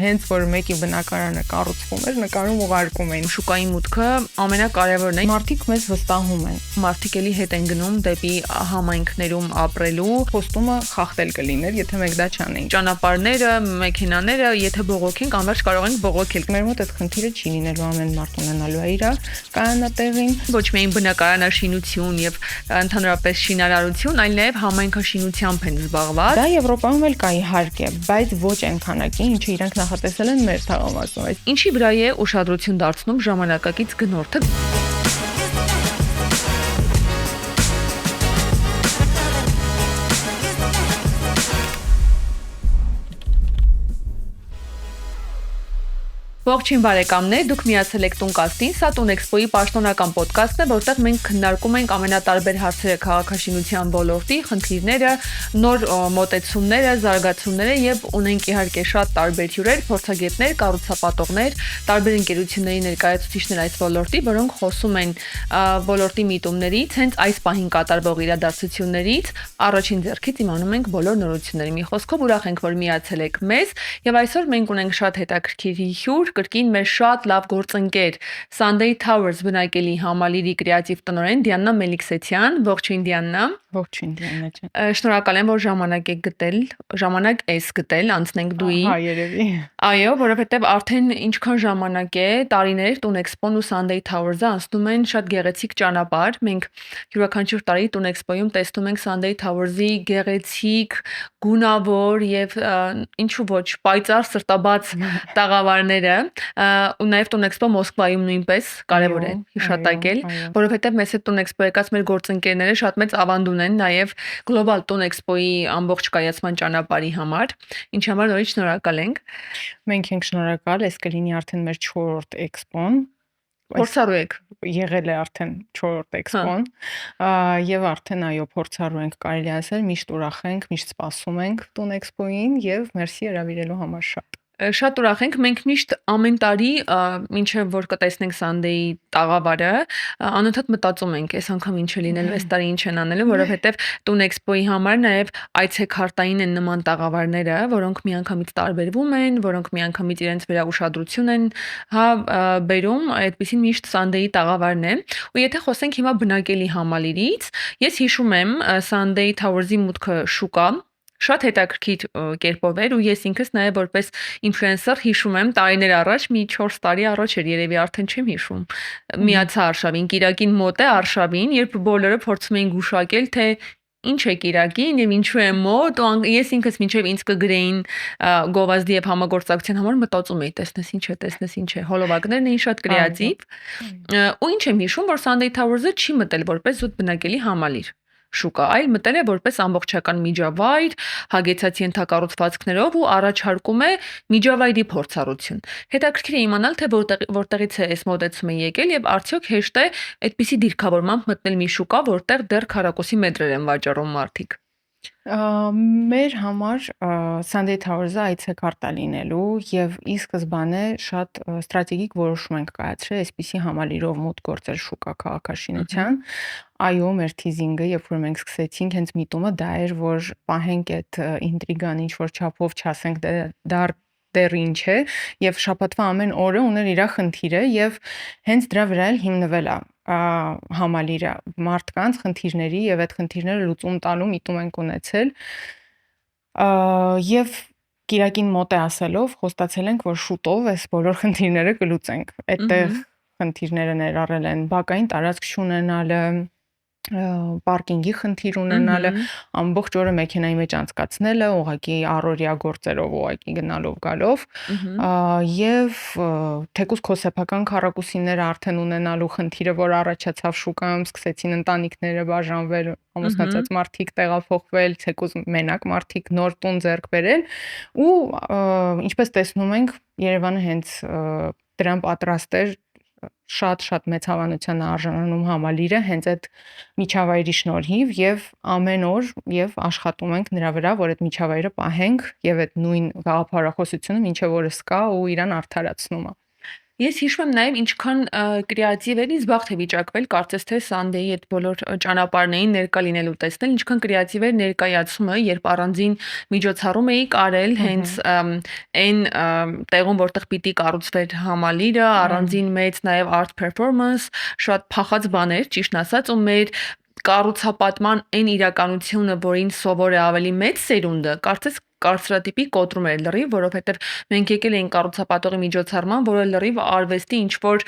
հենց որ մեկի բնակարանը կառուցվում էր, նկարում ուղարկում էին։ Շուկայի մուտքը ամենակարևորն է։ Մարդիկ մեզ վստահում են։ Մարդիկ էլի հետ են գնում դեպի համայնքներում ապրելու, Խոստումը խախտել կլիներ, եթե մենք դա չանեինք։ ճանապարհները, մեքենաները, եթե բողոքենք, անverջ կարող ենք բողոքել։ Մեր մոտ այդ խնդիրը չի լինելու, ամեն մարդ ունենալու է իր կայանատեղին։ Ոչ միայն բնակարանաշինություն եւ ընդհանրապես շինարարություն, այլ նաեւ համայնքաշինությամբ են զբաղված։ Դա Եվրոպայում էլ կա իհարկե, բայց ոչ այնքանակի, ինչը իրենք նախատեսել են մեր թաղամասում։ Ինչի վրա է ուշադրություն դարձնում ժամանակակից գնորդը։ Ողջույն բարեկամներ, դուք միացել եք Տունկաստին, սա Տունեքսպոյի պաշտոնական ոդկասթն է, որտեղ մենք քննարկում ենք ամենատարբեր հարցերը քաղաքաշինության ոլորտի, խնդիրները, նոր մոտեցումները, զարգացումները եւ ունենք իհարկե շատ տարբեր հյուրեր, փորձագետներ, կառուցապատողներ, տարբեր ընկերությունների ներկայացուցիչներ այս ոլորտի, որոնք խոսում են ոլորտի միտումներից, հենց այս պահին կատարվող իրադարձություններից, առաջին ձեռքից իմանում ենք բոլոր նորությունները։ Մի խոսքով ուրախ ենք, որ միացել եք մեզ, եւ այսօր մենք ունենք շատ հետաքրքիր հյուր, կրկին մեր շատ լավ գործընկեր Sunday Towers բնակելի համալիրի կրեատիվ տնօրեն Դիանա Մելիքսեթյան։ Ողջույն Դիանա։ Ողջույն Դիանա ջան։ Շնորհակալ եմ, որ ժամանակ ես գտել, անցնենք դուի։ Հա, երևի։ Այո, որովհետև արդեն ինչքան ժամանակ է, տարիներ Տունեքսպոն ու Sunday Towers-ը անցնում են շատ գեղեցիկ ճանապարհ։ Մենք յուրաքանչյուր տարի Տունեքսպոյում տեսնում ենք Sunday Towers-ի գեղեցիկ, գունավոր եւ ինչու ոչ պայծառ սրտաբաց տաղավարները, ու նաեւ Տունեքսպո Մոսկվայում նույնպես կարեւոր է հիշատակել, որովհետեւ մեծ Տունեքսպո եկած մեր գործընկերները շատ մեծ ավանդ ունեն նաեւ Global Տունեքսպոյի ամբողջ կայացման ճանապարհի համար, ինչի համար նորից շնորհակալ ենք։ Մենք ենք շնորհակալ, այս կլինի արդեն մեր 4-րդ էքսպոն։ Փորձառու եք։ Եղել է արդեն 4-րդ էքսպոն, եւ արդեն այո, փորձառու ենք, կարելի ասել, միշտ ուրախ ենք, միշտ սպասում ենք Տունեքսպոյին եւ մերսի հրավիրելու համար շատ։ Շատ ուրախ ենք, մենք միշտ ամեն տարի, մինչև որ կտեսնենք Sunday տաղավարը, անընդհատ մտածում ենք, այս անգամ ինչ է լինելու, այս տարի ինչ են անելու, որովհետև Տունեքսպոյի համար նաև այցեքարտային են նման տաղավարները, որոնք միանգամից տարբերվում են, որոնք միանգամից իրենց վրա ուշադրություն են, հա, բերում, այդպեսին միշտ Sunday տաղավարն է։ Ու եթե խոսենք հիմա բնակելի համալիրից, ես հիշում եմ Sunday Towers-ի մուտքը շուկա շատ հետաքրքիր կերպով էր ու ես ինքս նաև որպես ինֆլուենսեր հիշում եմ տարիներ առաջ, մի 4 տարի առաջ էր, երևի արդեն չեմ հիշում, միացա Արշավին, Կիրակին մոտ է Արշավին, երբ բոլորը փորձում էին գուշակել, թե ինչ է Կիրակին եւ ինչու է մոտ, ու ես ինքս մինչեւ ինձ կգրեին գովազդի եւ համագործակցության համար մտածում էի, տեսնես ինչ է, հոլովակներն էին շատ կրեատիվ, ու ինչ եմ հիշում, որ Sunday Towers-ը չի մտել որպես զուտ բնակելի համալիր շուկա, այլ մտել է որպես ամբողջական միջավայր, հագեցած ենթակառուցվածքներով ու առաջարկում է միջավայրի փորձառություն։ Հետաքրքիր է իմանալ, թե որտեղից է այս մոդեցումը եկել եւ արդյոք հեշտ է այդպիսի դիրքավորմամբ մտնել մի շուկա, որտեղ դեռ քառակուսի մետրեր են վաճառում մարդիկ։ Մեր համար Sunday Towers-ը այցեքարտա լինելու եւ ի սկզբանե շատ ստրատեգիկ որոշում ենք կայացրել այսպիսի համալիրով մուտք գործել շուկա քաղաքաշինության։ Այո, մեր թիզինգը, երբ որ մենք սկսեցինք, հենց միտումը դա էր, որ պահենք այդ ինտրիգան ինչ որ չափով չասենք դեռ ինչ է եւ շաբաթվա ամեն օրը ուներ իր խնդիրը եւ հենց դրա վրա էլ հիմնվել է համալիրը մարդկանց խնդիրների եւ այդ խնդիրները լուծում տալու միտում ենք ունեցել եւ Կիրակին մոտ է ասելով խոստացել ենք, որ շուտով այս բոլոր խնդիրները կլուծենք։ Այդտեղ խնդիրները ներառել են բակային տարածք չունենալը, պարկինգի խնդիր ունենալը, ամբողջ օրը մեքենայի մեջ անցկացնելը, ուղղակի առօրյա գործերով, ուղղակի գնալով գալով, եւ թեկուզ քո սեփական քառակուսիները արդեն ունենալու խնդիրը, որ առաջացավ շուկայում, սկսեցին ընտանիքները բաժանվել, ամուսնացած մարդիկ տեղափոխվել, թեկուզ մենակ մարդիկ նոր տուն ձեռք բերել, ու ինչպես տեսնում ենք, Երևանը հենց դրան պատրաստ էր շատ մեծ հավանության արժանանում համալիրը հենց այդ միջավայրի շնորհիվ եւ ամեն օր եւ աշխատում ենք նրա վրա, որ այդ միջավայրը պահենք եւ այդ նույն գաղափարախոսությունը մինչեւ օրս կա ու իրան արդարացնում է։ Ես հիշում եմ նաև ինչքան կրեատիվ էր, ինձ բախտ է վիճակվել, կարծես թե Sunday-ի այդ բոլոր ճանապարհներին ներկա լինելու տեսնել, ինչքան կրեատիվ էր ներկայացումը, երբ առանձին միջոցառում էի կարել հենց այն տեղում, որտեղ պիտի կառուցվեր համալիրը, առանձին մեծ նաև art performance, շատ փախած բաներ, ճիշտն ասած, ու մեր կառուցապատման այն իրականությունը, որին սովոր է ավելի մեծ սերունդը, կարծես կարծրատիպի կոտրում էր լրիվ, որովհետև մենք եկել էինք կառուցապատողի միջոցառման, որը լրիվ արվեստի ինչ որ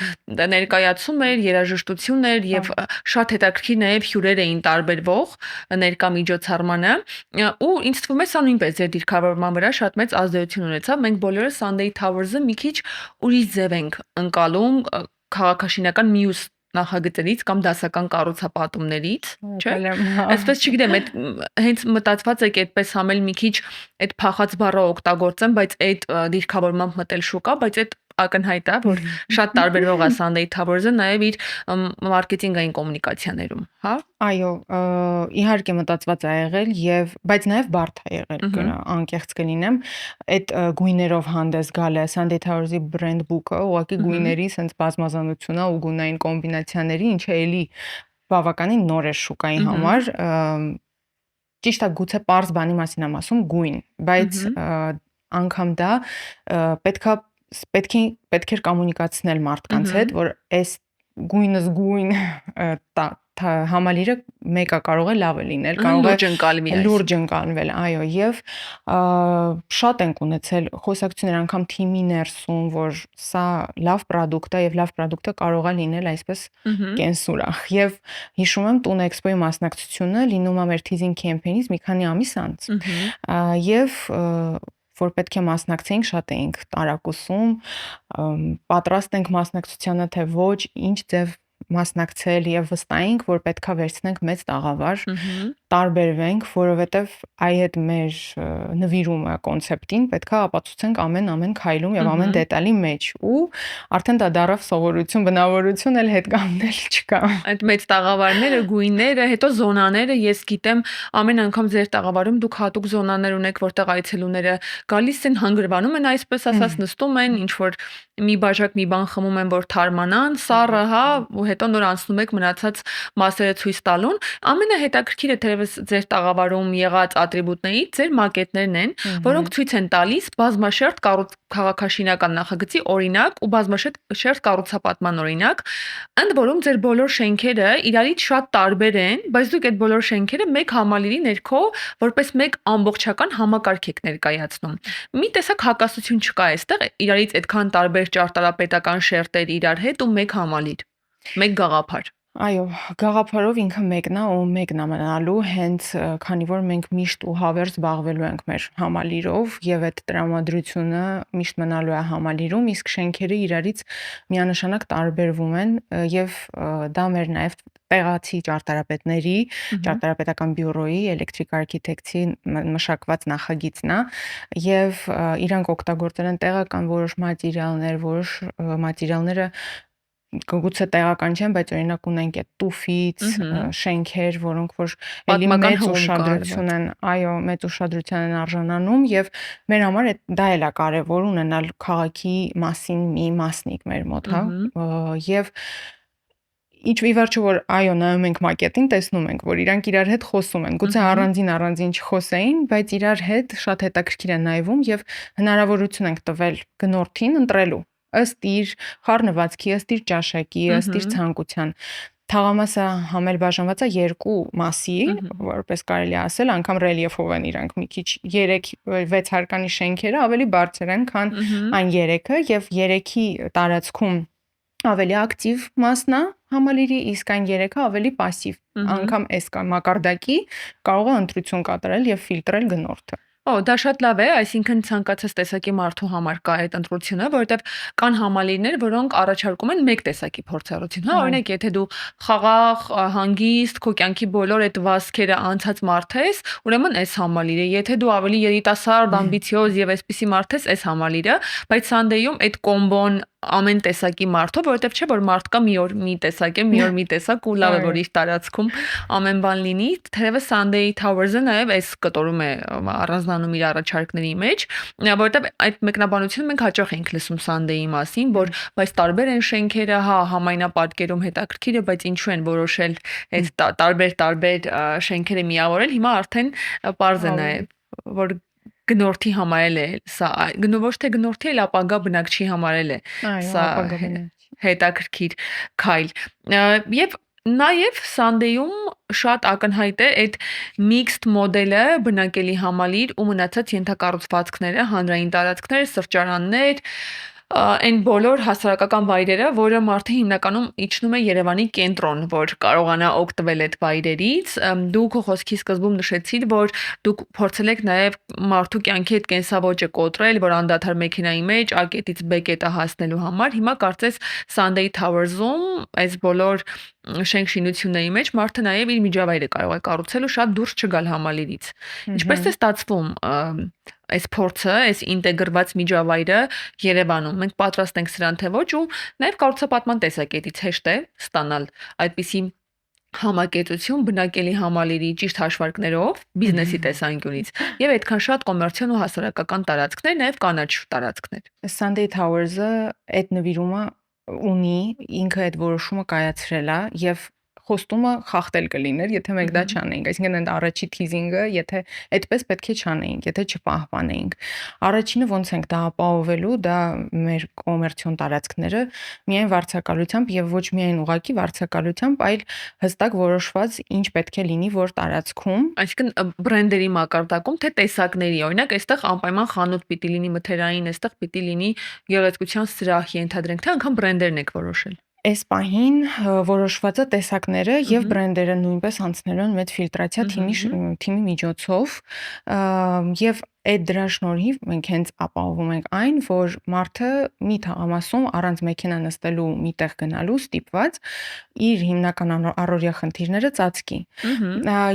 ներկայացում էր, երաժշտություն էր եւ շատ հետաքրքիր նաեւ հյուրեր էին տարբերվող ներկա միջոցառմանը, ու ինձ թվում է սա նույնպես ձեր դիրքավորման վրա շատ մեծ ազդեցություն ունեցավ։ Մենք բոլորս Sunday Towers-ը մի քիչ ուրիշ ձև ենք ընկալում քաղաքաշինական մյուս նախագծերից կամ դասական կառուցապատումներից, չէ՞։ Այսպես չգիտեմ, այդ հենց մտածված եք այդպես համել մի քիչ այդ փախած բառը օգտագործեմ, բայց այդ դիրքավորմամբ մտել շուկա, բայց այդ ակնհայտ է, որ շատ տարբերվող է Sunday Towers-ը նաև իր մարքեթինգային կոմունիկացիաներում, հա։ Այո, իհարկե մտածված է եղել եւ բայց նաեւ բարդ է եղել, անկեղծ կլինեմ, այդ գույներով հանդես գալը Sunday Towers-ի brand book-ը, ուղղակի գույների sense բազմազանությունա ու գունային կոմբինացիաների, ինչը էլի բավականին նոր է շուկայի համար, ճիշտ է, գուցե པարզ բանի մասին եմ ասում գույն, բայց անգամ դա պետք էր կոմունիկացնել մարդկանց հետ, որ այս գույնս գույն համալիրը մեկը կարող է լավը լինել, կարող է լուրջ ընկալվել, այո, եւ շատ ենք ունեցել խոսակցություններ անգամ թիմի ներսում, որ սա լավ պրոդուկտ է եւ լավ պրոդուկտը կարող է լինել այսպես կենսուրախ։ Եվ հիշում եմ Տուն Էքսպոյի մասնակցությունը լինում է մեր թիզին կեմփեյնից մի քանի ամիս անց։ Եվ որ պետք է մասնակցեինք, շատ էինք տարակուսում, պատրաստ ենք մասնակցությանը, թե ոչ, ինչ ձև մասնակցել եւ վստահ ենք, որ պետքա վերցնենք մեծ տաղավար, տարբերվենք, որովհետեւ այդ մեր նվիրումը կոնցեպտին պետքա ապացուցենք ամեն քայլում եւ ամեն դետալի մեջ ու արդեն դա դարավ սովորություն, բնավորություն էլ հետ կանգնել չկա։ Այդ մեծ տաղավարները, գույները, հետո զոնաները, ես գիտեմ, ամեն անգամ ձեր տաղավարում դուք հատուկ զոնաներ ունեք, որտեղ այցելուները գալիս են, հանգրվանում են, այսպես ասած, նստում են, ինչ որ մի բաժակ մի բան խմում են, որ թարմանան, սառը, հա, ու հետո նոր անցնում եք մնացած մասերը ցույց տալուն։ Ամենահետաքրքիրը թերևս ձեր տաղավարում եղած ատրիբուտներից ձեր մակետներն են, որոնք ցույց են տալիս բազմաշերտ քաղաքաշինական նախագծի օրինակ ու բազմաշերտ կառուցապատման օրինակ, ընդ որում ձեր բոլոր շենքերը իրարից շատ տարբեր են, բայց դուք այդ բոլոր շենքերը մեկ համալիրի ներքո որպես մեկ ամբողջական համակարգ եք ներկայացնում։ Մի տեսակ հակասություն չկա այստեղ, իրարից այդքան տարբեր ճարտարապետական շերտեր իրար հետ ու մեկ համալիր, մեկ գաղափար։ Այո, գաղափարով ինքը մեկն է ու մեկն է մնալու, հենց քանի որ մենք միշտ ու հավերժ զբաղվելու ենք մեր համալիրով եւ այդ տրամադրությունը միշտ մնալու է համալիրում, իսկ շենքերը իրարից միանշանակ տարբերվում են եւ դա մեր նաեւ տեղացի ճարտարապետների, ճարտարապետական բյուրոյի, Electric Architects-ի մշակված նախագիծն է եւ իրանք օգտագործել են տեղական որոշ մատերիալները գուցե տեղական չեն, բայց օրինակ ունենք այդ տուֆից շենքեր, որոնք որ էլի մեծ ուշադրություն են, այո, մեծ ուշադրության են արժանանում եւ մեր համար դա էլ է կարեւոր ունենալ քաղաքի մասին մի մասնիկ մեր մոտ, հա, եւ ի վերջո որ այո նայում ենք մակետին, տեսնում ենք, որ իրանք իրար հետ խոսում են։ Գուցե առանձին չխոսեին, բայց իրար հետ շատ հետաքրքիր է նայվում եւ հնարավորություն ենք տվել գնորդին ընտրելու ըստ իր խառնվածքի, ըստ իր ճաշակի, ըստ իր ցանկության։ Թաղամասը համելբաժանված է երկու մասի, որպես կարելի է ասել, անգամ ռելիեֆով են իրանք մի քիչ 3-6 հարկանի շենքերը ավելի բարձր են, քան այն 3-ը եւ 3-ի տարածքում ավելի ակտիվ մասն է համալիրի, իսկ այն 3-ը ավելի пассив։ Անգամ այս մակարդակի կարող է ընտրություն կատարել եւ ֆիլտրել գնորդը։ Դա շատ լավ է, այսինքն ցանկացած տեսակի մարդու համար կա այդ ընտրությունը, որովհետև կան համալիրներ, որոնք առաջարկում են մեկ տեսակի փորձառություն, հա, օրինակ, եթե դու խաղաղ, հանգիստ, քո կյանքի բոլոր այդ վազքերը անցած մարդ ես, ուրեմն այս համալիրը, եթե դու ավելի երիտասարդ, ամբիցիոզ եւ այսպիսի մարդ ես, այս համալիրը, բայց Sunday-ում այդ կոմբոն ամեն տեսակի մարդով, որովհետև չէ որ մարդ կա մի օր մի տեսակ է, մի օր մի տեսակ ու լավ է որ իր տարածքում ամեն բան լինի, թերևս Sunday Towers-ը նաև այս կտորում է առանձնանում իր առաջարկների մեջ, որովհետև այդ մեկնաբանությունը մենք հաճախ ենք լսում Sunday-ի մասին, որ բայց տարբեր են շենքերը, հա, համայնապատկերում հետաքրքիր է, բայց ինչու են որոշել այդ տարբեր շենքերը միավորել, հիմա արդեն պարզ է նաև, որ գնորդի համարել է սա ոչ թե գնորդի այլ ապագա բնակչի համարել է սա հետաքրքիր քայլ եւ նաև Sunday-ում շատ ակնհայտ է այդ mixed մոդելը բնակելի համալիր ու մնացած ենթակառուցվածքները, հանրային տարածքներ, սրճարաններ այն բոլոր հասարակական վայրերը, որը մարդը հիմնականում իջնում է Երևանի կենտրոն, որ կարողանա օգտվել այդ վայրերից։ Դու քո խոսքի սկզբում նշեցիր, որ դուք փորձել եք նաև մարդու կյանքի այդ կենսավոճը կոտրել, որ անդադար մեքենայի մեջ A կետից B կետը հասնելու համար։ Հիմա կարծես Sunday Towers-ում այս բոլոր շենք-շինությունների մեջ մարդը նաև իր միջավայրը կարող է կառուցել ու շատ դուրս չգալ համալիրից։ Ինչպես է ստացվում այս փորձը, այս ինտեգրված միջավայրը Երևանում։ Մենք պատրաստ ենք սրան թե ոչ ու նաև կառուցապատման տեսակետից հեշտ է ստանալ այդպիսի համակեցություն բնակելի համալիրի ճիշտ հաշվարկներով բիզնեսի տեսանկյունից եւ այդքան շատ կոմերցիոն ու հասարակական տարածքներ, նաև կանաչ տարածքներ։ Sunday Towers-ը այդ նվիրումը ունի, ինքը այդ որոշումը կայացրել է եւ խոստումը խախտել կլիներ, եթե մենք դա չանեինք, այսինքն այդ առաջի թիզինգը, եթե այդպես պետք է չանեինք, եթե չպահպանեինք։ Առաջինը ոնց ենք դա ապահովելու, դա մեր կոմերցիոն տարածքները միայն վարձակալությամբ եւ ոչ միայն ուղակի վարձակալությամբ, այլ հստակ որոշված ինչ պետք է լինի որ տարածքում, այսինքն բրենդերի մակարդակում թե տեսակների, օրինակ, այստեղ անպայման խանութ պիտի լինի մթերային, այստեղ պիտի լինի գեղեցկության սրահ, ենթադրենք, թե անգամ բրենդերն եք որոշել։ Այս պահին որոշված է տեսակները եւ բրենդերը նույնպես անցնելու են մեծ ֆիլտրացիա թիմի միջոցով եւ այդ դրա շնորհիվ մենք հենց ապահովում ենք այն, որ մարդը մի թաղամասում առանց մեքենա նստելու մի տեղ գնալու ստիպված իր հիմնական առօրյա խնդիրները ծածկի։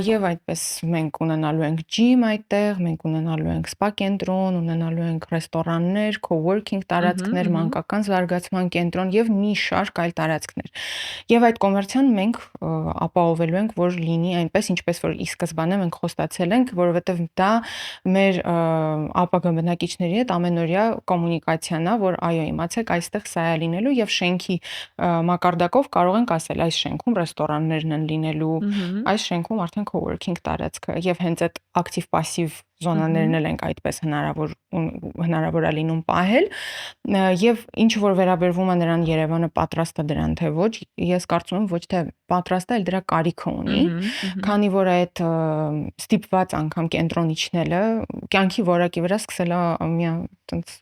Եվ այդպես մենք ունենալու ենք ջիմ այդտեղ, մենք ունենալու ենք սպա կենտրոն, ունենալու ենք ռեստորաններ, coworking տարածքներ, մանկական զարգացման կենտրոն եւ մի շարք այլ տարածքներ։ Եւ այդ կոմերցիան մենք ապահովելու ենք, որ լինի այնպես, ինչպես որ ի սկզբանե մենք խոստացել ենք, որովհետեւ դա մեր ապագա բնակիչների հետ ամենօրյա կոմունիկացիան է, որ այո, իմացեք, այստեղ սա է լինելու եւ շենքի մակարդակով կարող ենք ասել, այս շենքում ռեստորաններն են լինելու, այս շենքում արդեն coworking տարածքը եւ հենց այդ ակտիվ-պասիվ զոնաներն էլ ենք այդպես հնարավոր է լինում պահել եւ ինչ որ վերաբերվում է նրան Երևանը պատրաստ է դրան թե ոչ, ես կարծում եմ ոչ թե պատրաստ է, այլ դրա կարիքը ունի, քանի որ այդ ստիպված անգամ կենտրոն իջնելը կյանքի որակի վրա սկսել է մի տենց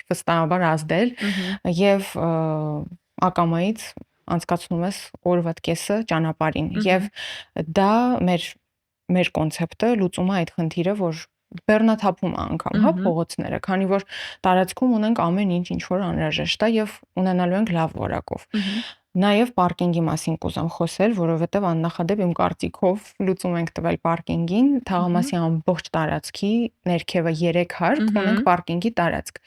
վստահաբար ազդել եւ ակամայից անցկացնում ես օրվա կեսը ճանապարհին եւ դա մեր կոնցեպտը լուծում է այդ խնդիրը, որ բեռնաթափում է անգամ, հա, փողոցները, քանի որ տարածքում ունենք ամեն ինչ, ինչ որ անհրաժեշտ է եւ ունենալու ենք լավ որակով։ Նաև պարկինգի մասին կուզեմ խոսել, որովհետև աննախադեպ իմ կարծիքով լուծում ենք տվել պարկինգին, թաղամասի ամբողջ տարածքի ներքևը 3 հարկ, ունենք պարկինգի տարածք։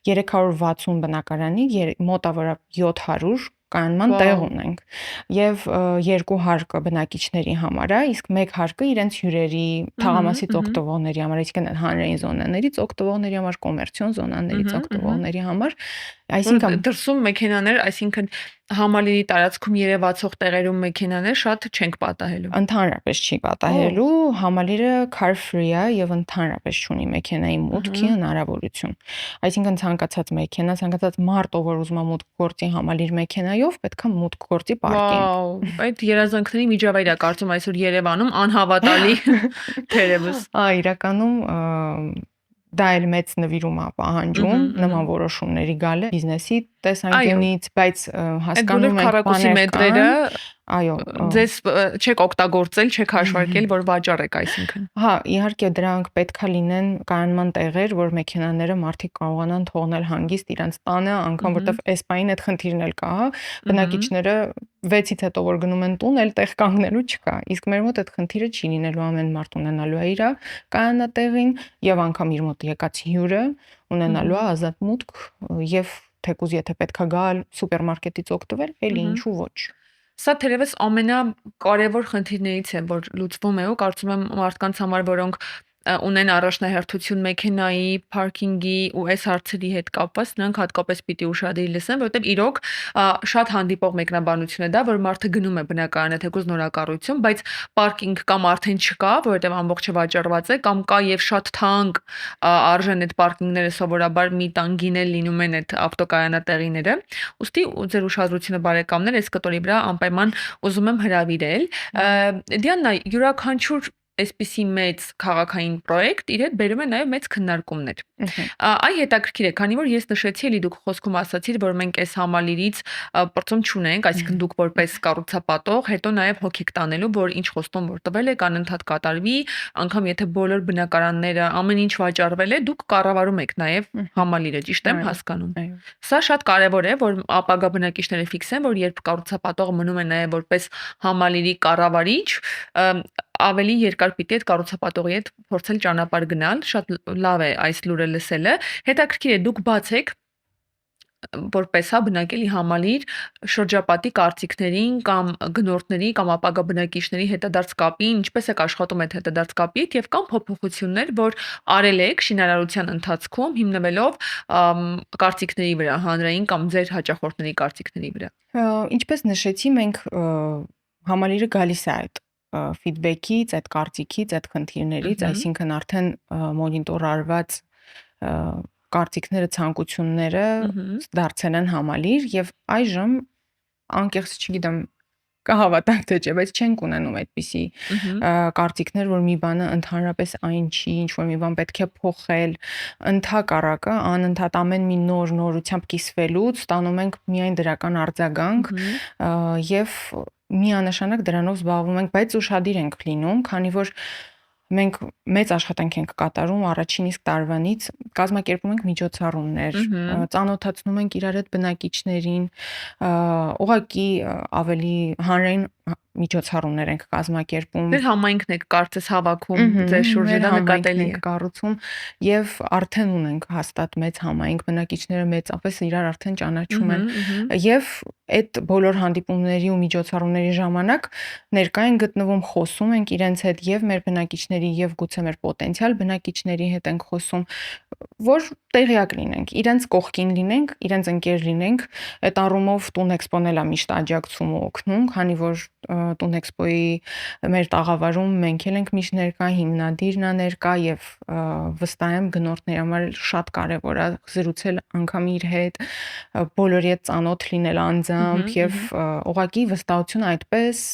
360 բնակարանի, մոտավորապես 700 կանոնման տեղ ունենք եւ 2 հարկը բնակիչների համար է, իսկ 1 հարկը իրենց հյուրերի, թաղամասից օգտվողների համար, այսինքն հանրային զոնաներից օգտվողների համար, կոմերցիոն զոնաներից օգտվողների համար, այսինքն դրսում մեքենաներ, այսինքն համալիրի տարածքում երևացող տեղերում մեքենաներ շատ չենք պատահելու։ Ընդհանրապես չի պատահելու, համալիրը car free է եւ ընդհանրապես չունի մեքենայի մուտքի հնարավորություն։ Այսինքն ցանկացած մեքենա, ցանկացած մարդ, ով ուզում է մուտք գործի համալիր մեքենայով, պետք է մուտք գործի պարկինգ։ Վաու, այդ երազանքների միջավայր է կարծում այսօր Երևանում անհավատալի թերևս։ Իրականում դա էլ մեծ նվիրում է պահանջում նման որոշումների գալը բիզնեսի տեսանկյունից, բայց հասկանում ենք քառակուսի մետրերը, այո, ձեզ չեք օգտագործել, չեք հաշվարկել, որ վաճառ եք, այսինքն։ Հա, իհարկե դրանք պետքա լինեն կանոնման տեղեր, որ մեքենաները մարդիկ կարողանան թողնել հանգիստ իրենց տանը, անգամ որտեվ էսպային այդ խնդիրն էլ կա, հա, բնակիչները 6-ից հետո որ գնում են տուն, էլ տեղ կանգնելու չկա։ Իսկ մեր մոտ այդ խնդիրը չի լինելու, ամեն մարդ ունենալու է իր կանոնատեղին եւ անգամ իր մոտ եկած հյուրը ունենալու է ազատ մուտք եւ թեկուզ եթե պետքա գալ սուպերմարկետից օգտվել, էլի ինչու ոչ։ Սա թերևս ամենակարևոր խնդիրներից է, որ լուծվում է ու կարծում եմ մարդկանց համար, որոնք ունեն առաջնահերթություն մեքենայի, parking-ի ու այս հարցերի հետ կապված, նրանք հատկապես պիտի ուշադիր լսեն, որովհետև իրոք շատ հանդիպող մեկնաբանություն է դա, որ մարդը գնում է բնակարանը թեկուզ նորակառույցում, բայց parking կամ արդեն չկա, որովհետև ամբողջը վաճառված է, կամ կա եւ շատ թանկ արժեն այդ parking-ները սովորաբար մի տանգին էլ լինում են այդ ավտոկայանատեղիները։ Ուստի ձեր ուշադրությունը բարեկամներ այս կտորի վրա անպայման ուզում եմ հրավիրել։ Դիանա, յուրաքանչյուր այսպիսի մեծ քաղաքային պրոյեկտ իր հետ բերում է նաև մեծ քննարկումներ։ Այ հետաքրքիր է, քանի որ ես նշեցի, էլի դուք խոսքում ասացիք, որ մենք այս համալիրից պրծում չունենք, այսինքն դուք որպես կառուցապատող, հետո նաև հոգ եք տանելու, որ ինչ խոստում որ տվել եք, անընդհատ կատարվի, անգամ եթե բոլոր բնակարանները ամեն ինչ վաճառվել է, դուք կառավարում եք նաև համալիրը, ճիշտ եմ հասկանում։ Սա շատ կարևոր է, որ ապագա բնակիչները ֆիքսեն, որ երբ կառուցապատողը մնում է նաև որպես համալիրի կառավարիչ, ավելի երկար պիտի այդ կառուցապատողի հետ փորձել ճանապարհ գնալ, շատ լավ է այս լուրը լսելը։ Հետաքրքիր է, դուք բաց եք որպես բնակելի համալիր շրջապատի կարծիքներին կամ գնորդների կամ ապագա բնակիչների հետադարձ կապին, ինչպես եք աշխատում այդ հետադարձ կապի հետ եւ կամ փոփոխություններ, որ արել եք շինարարության ընթացքում հիմնվելով կարծիքների վրա, հանրային կամ ձեր հաճախորդների կարծիքների վրա։ Ինչպես նշեցի, մենք համալիրը գալիս է այդ ֆիդբեքից, այդ կարծիքից, այդ խնդիրներից, այսինքն արդեն մոնիտոր արված կարծիքները, ցանկությունները դարձել են համալիր եւ այժմ անկեղծ չգիտեմ կհավատանք թե չէ, բայց չենք ունենում այդպիսի կարծիքներ, որ մի բանը ընդհանրապես այն չի, ինչ որ մի բան պետք է փոխել, ընդհակառակը անընդհատ ամեն մի նորությամբ կիսվելուց ստանում ենք միայն դրական արձագանք եւ միանշանակ դրանով զբաղվում ենք, բայց ուշադիր ենք լինում, քանի որ մենք մեծ աշխատանք ենք կատարում առաջին իսկ տարվանից, կազմակերպում ենք միջոցառումներ, ծանոթացնում ենք իրար հետ բնակիչներին, ուղղակի ավելի հանրային միջոցառումներ ենք կազմակերպում։ Ձեր համայնքն եք կարծես հավաքում ձեր շուրջը, դա նկատելի է կառուցում եւ արդեն ունենք հաստատ մեծ համայնք, բնակիչները մեծապես իրար արդեն ճանաչում են եւ այդ բոլոր հանդիպումների ու միջոցառումների ժամանակ ներկա են գտնվում, խոսում ենք իրենց հետ եւ մեր բնակիչների եւ գուցե մեր պոտենցիալ բնակիչների հետ ենք խոսում, որ տեղյակ լինենք, իրենց կողքին լինենք, իրենց ընկեր լինենք, այդ առումով Տուն Էքսպոն էլ միշտ աջակցում ու օգնում, քանի որ Տուն Էքսպոյի մեր տաղավարում մենք էլ ենք միշտ ներկա, հիմնադիրն է ներկա եւ վստահ եմ գնորդների համար շատ կարեւոր է զրուցել անգամ իր հետ, բոլորի հետ ծանոթ լինել անձամբ եւ ուղղակի վստահություն այդպես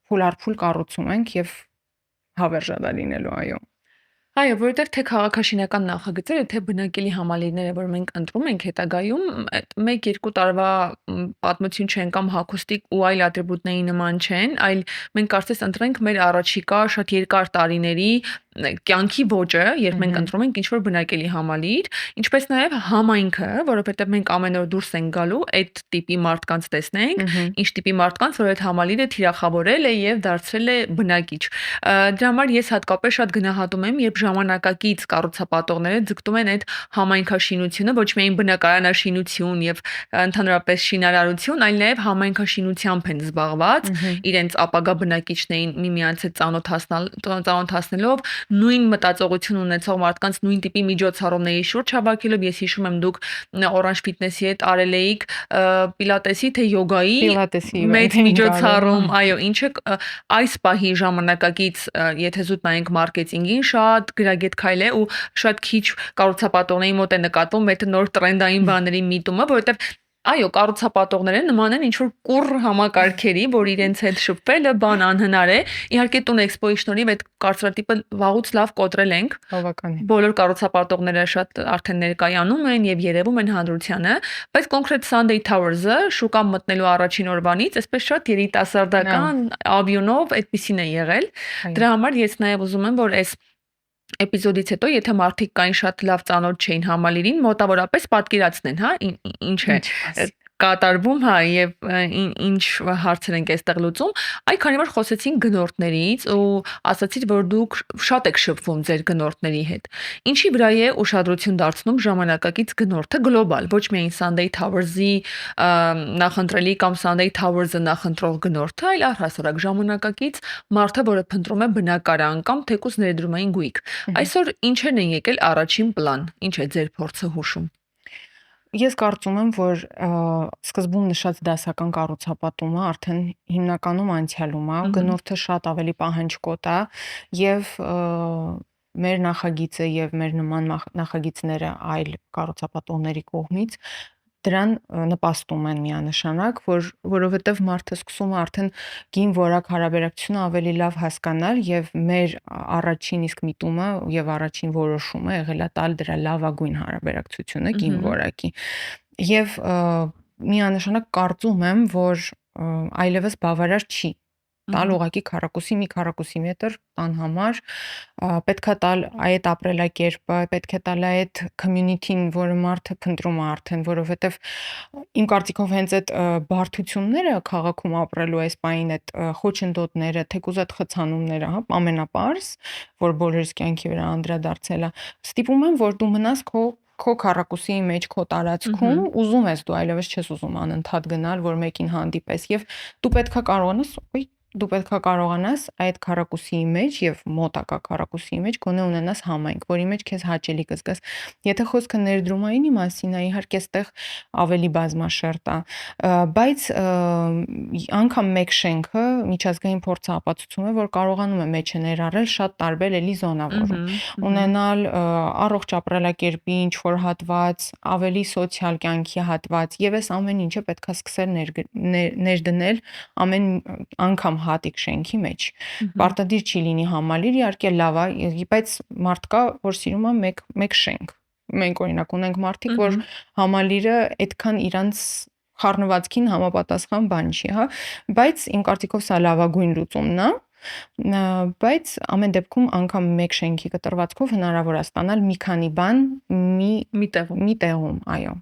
փուլարփուլ կառուցում ենք եւ հավերժադա լինելու, այո։ Այո, որովհետև թե քաղաքաշինական նախագծերը, թե բնակելի համալիրները, որ մենք ընտրում ենք հետագայում, 1-2 տարվա պատմություն չեն կամ հագուստիկ ու այլ ատրիբուտների նման չեն, այլ մենք կարծես ընտրենք մեր առաջիկա շատ երկար տարիների կյանքի ոճը, երբ մենք ընտրում ենք ինչ-որ բնակելի համալիր, ինչպես նաև համայնքը, որովհետև մենք ամեն օր դուրս ենք գալու այդ տիպի մարդկանց տեսնենք, ինչ տիպի մարդկանց, որ այդ համալիրը թիրախավորել է եւ դարձրել է բնակիչ։ Դրա համար ես հատկապես շատ գնահատում եմ, երբ ժամանակակից կառուցապատողները ձգտում են այդ համայնքաշինությունը, ոչ միայն բնակարանաշինություն եւ ընդհանրապես շինարարություն, այլ նաև համայնքաշինությամբ են զբաղված, իրենց ապագա բնակիչներին միմյանց հետ ծանոթացնելով, նույն մտածողություն ունեցող մարդկանց նույն տիպի միջոցառումների շուրջ հավաքելով, ես հիշում եմ դուք Orange Fitness-ի հետ արել էիք պիլատեսի թե յոգայի մեծ միջոցառում, այո, ինչը այս պահի ժամանակակից, եթե զուտ նայենք մարքեթինգին, շատ գրագետ քայլ է ու շատ քիչ կառուցապատողների մոտ է նկատվում այդ նոր տրենդային բաների միտումը, որովհետև այո, կառուցապատողները նման են ինչ-որ կուռ համակարգերի, որ իրենց հետ շփվելը բան անհնար է։ Իհարկե Տուն Էքսպոյի շնորհիվ այդ կարծրատիպը վաղուց լավ կոտրել ենք։ Բավականին։ Բոլոր կառուցապատողները շատ արդեն ներկայանում են եւ երևում են հանրությանը, բայց կոնկրետ Sunday Towers-ը շուկան մտնելու առաջին օրվանից այսպես շատ երիտասարդական աբյունով այդպեսին է եղել։ Դրա համար ես նաեւ ուզում եմ, որ այս էպիզոդից հետո, եթե մարդիկ կային շատ լավ ծանոթ չէին համալիրին, մոտավորապես պատկերացնեն, հա, ինչ է։ կատարվում, հա, եւ ինչ հարցեր ենք այստեղ լուծում, այ քանի որ խոսեցին գնորդներից ու ասացիք, որ դուք շատ եք շփվում ձեր գնորդների հետ։ Ինչի վրա է ուշադրություն դարձնում ժամանակակից գնորդը գլոբալ, ոչ միայն Sunday Towers-ի նախընտրելի կամ Sunday Towers-ը նախընտրող գնորդը, այլ առհասարակ ժամանակակից մարդը, որը փնտրում է բնակարան կամ թեկուզ ներդրումային գույք։ Այսօր ինչերն են եկել առաջին պլան։ Ինչ է ձեր փորձը հուշում։ Ես կարծում եմ, որ սկզբում նշած դասական կառուցապատումը արդեն հիմնականում անցյալում է, գնորդը շատ ավելի պահանջկոտ է եւ մեր նախագիծը եւ մեր նման նախագիծները այլ կառուցապատողների կողմից դրան նպաստում են միանշանակ, որովհետև մարդը սկսում է արդեն գին որակ հարաբերակցությունը ավելի լավ հասկանալ եւ մեր առաջին իսկ միտումը եւ առաջին որոշումը եղել է տալ դրա լավագույն հարաբերակցությունը գին որակի։ Եվ միանշանակ կարծում եմ, որ այլևս բավարար չի տալ ուղակի քառակուսի մի քառակուսի մետր տան համար, պետքա տալ այդ ապրելակերպը, պետք է տալ այդ community-ն, որը մարդը փնտրում է արդեն, որովհետև իմ կարծիքով հենց այդ բարդությունները քաղաքում ապրելու այս պահին այդ խոչընդոտները, թեկուզ այդ խցանումները, հա, ամենապարզ, որ բոլորիս կյանքի վրա անդրադարձել է, ստիպում են, որ դու մնաս քո քառակուսի մեջ, քո տարածքում, ուզում ես դու այլևս չես ուզում անընդհատ գնալ, որ մեկին հանդիպես եւ դու պետքա կարողանաս այդ քառակուսի մեջ եւ մոտակա քառակուսի մեջ գոնե ունենաս համայնք, որի մեջ քեզ հաճելի կզգաս։ Եթե խոսքը ներդրումայինի մասին է, իհարկե այստեղ ավելի բազմաշերտ է, բայց անգամ մեկ շենքը միջազգային փորձը ապացուցում է, որ կարողանում է մեջը ներառել շատ տարբեր էլի զոնավորում, ունենալ առողջ ապրելակերպի ինչ որ հատված, ավելի սոցիալ կյանքի հատված եւ այս ամեն ինչը պետքա սկսել ներդնել ամեն անգամ հատիկ շենքի մեջ։ Պարտադիր չի լինի համալիր, իհարկե լավ է, բայց մարդ կա, որ սիրում է մեկ շենք։ Մենք օրինակ ունենք մարդիկ, որ համալիրը այդքան իրանց խառնվածքին համապատասխան բան չի, հա, բայց իմ կարծիքով սա լավագույն լուծումն է, բայց ամեն դեպքում անգամ մեկ շենքի կտրվածքով հնարավոր է ստանալ մի քանի բան մի տեղում, այո։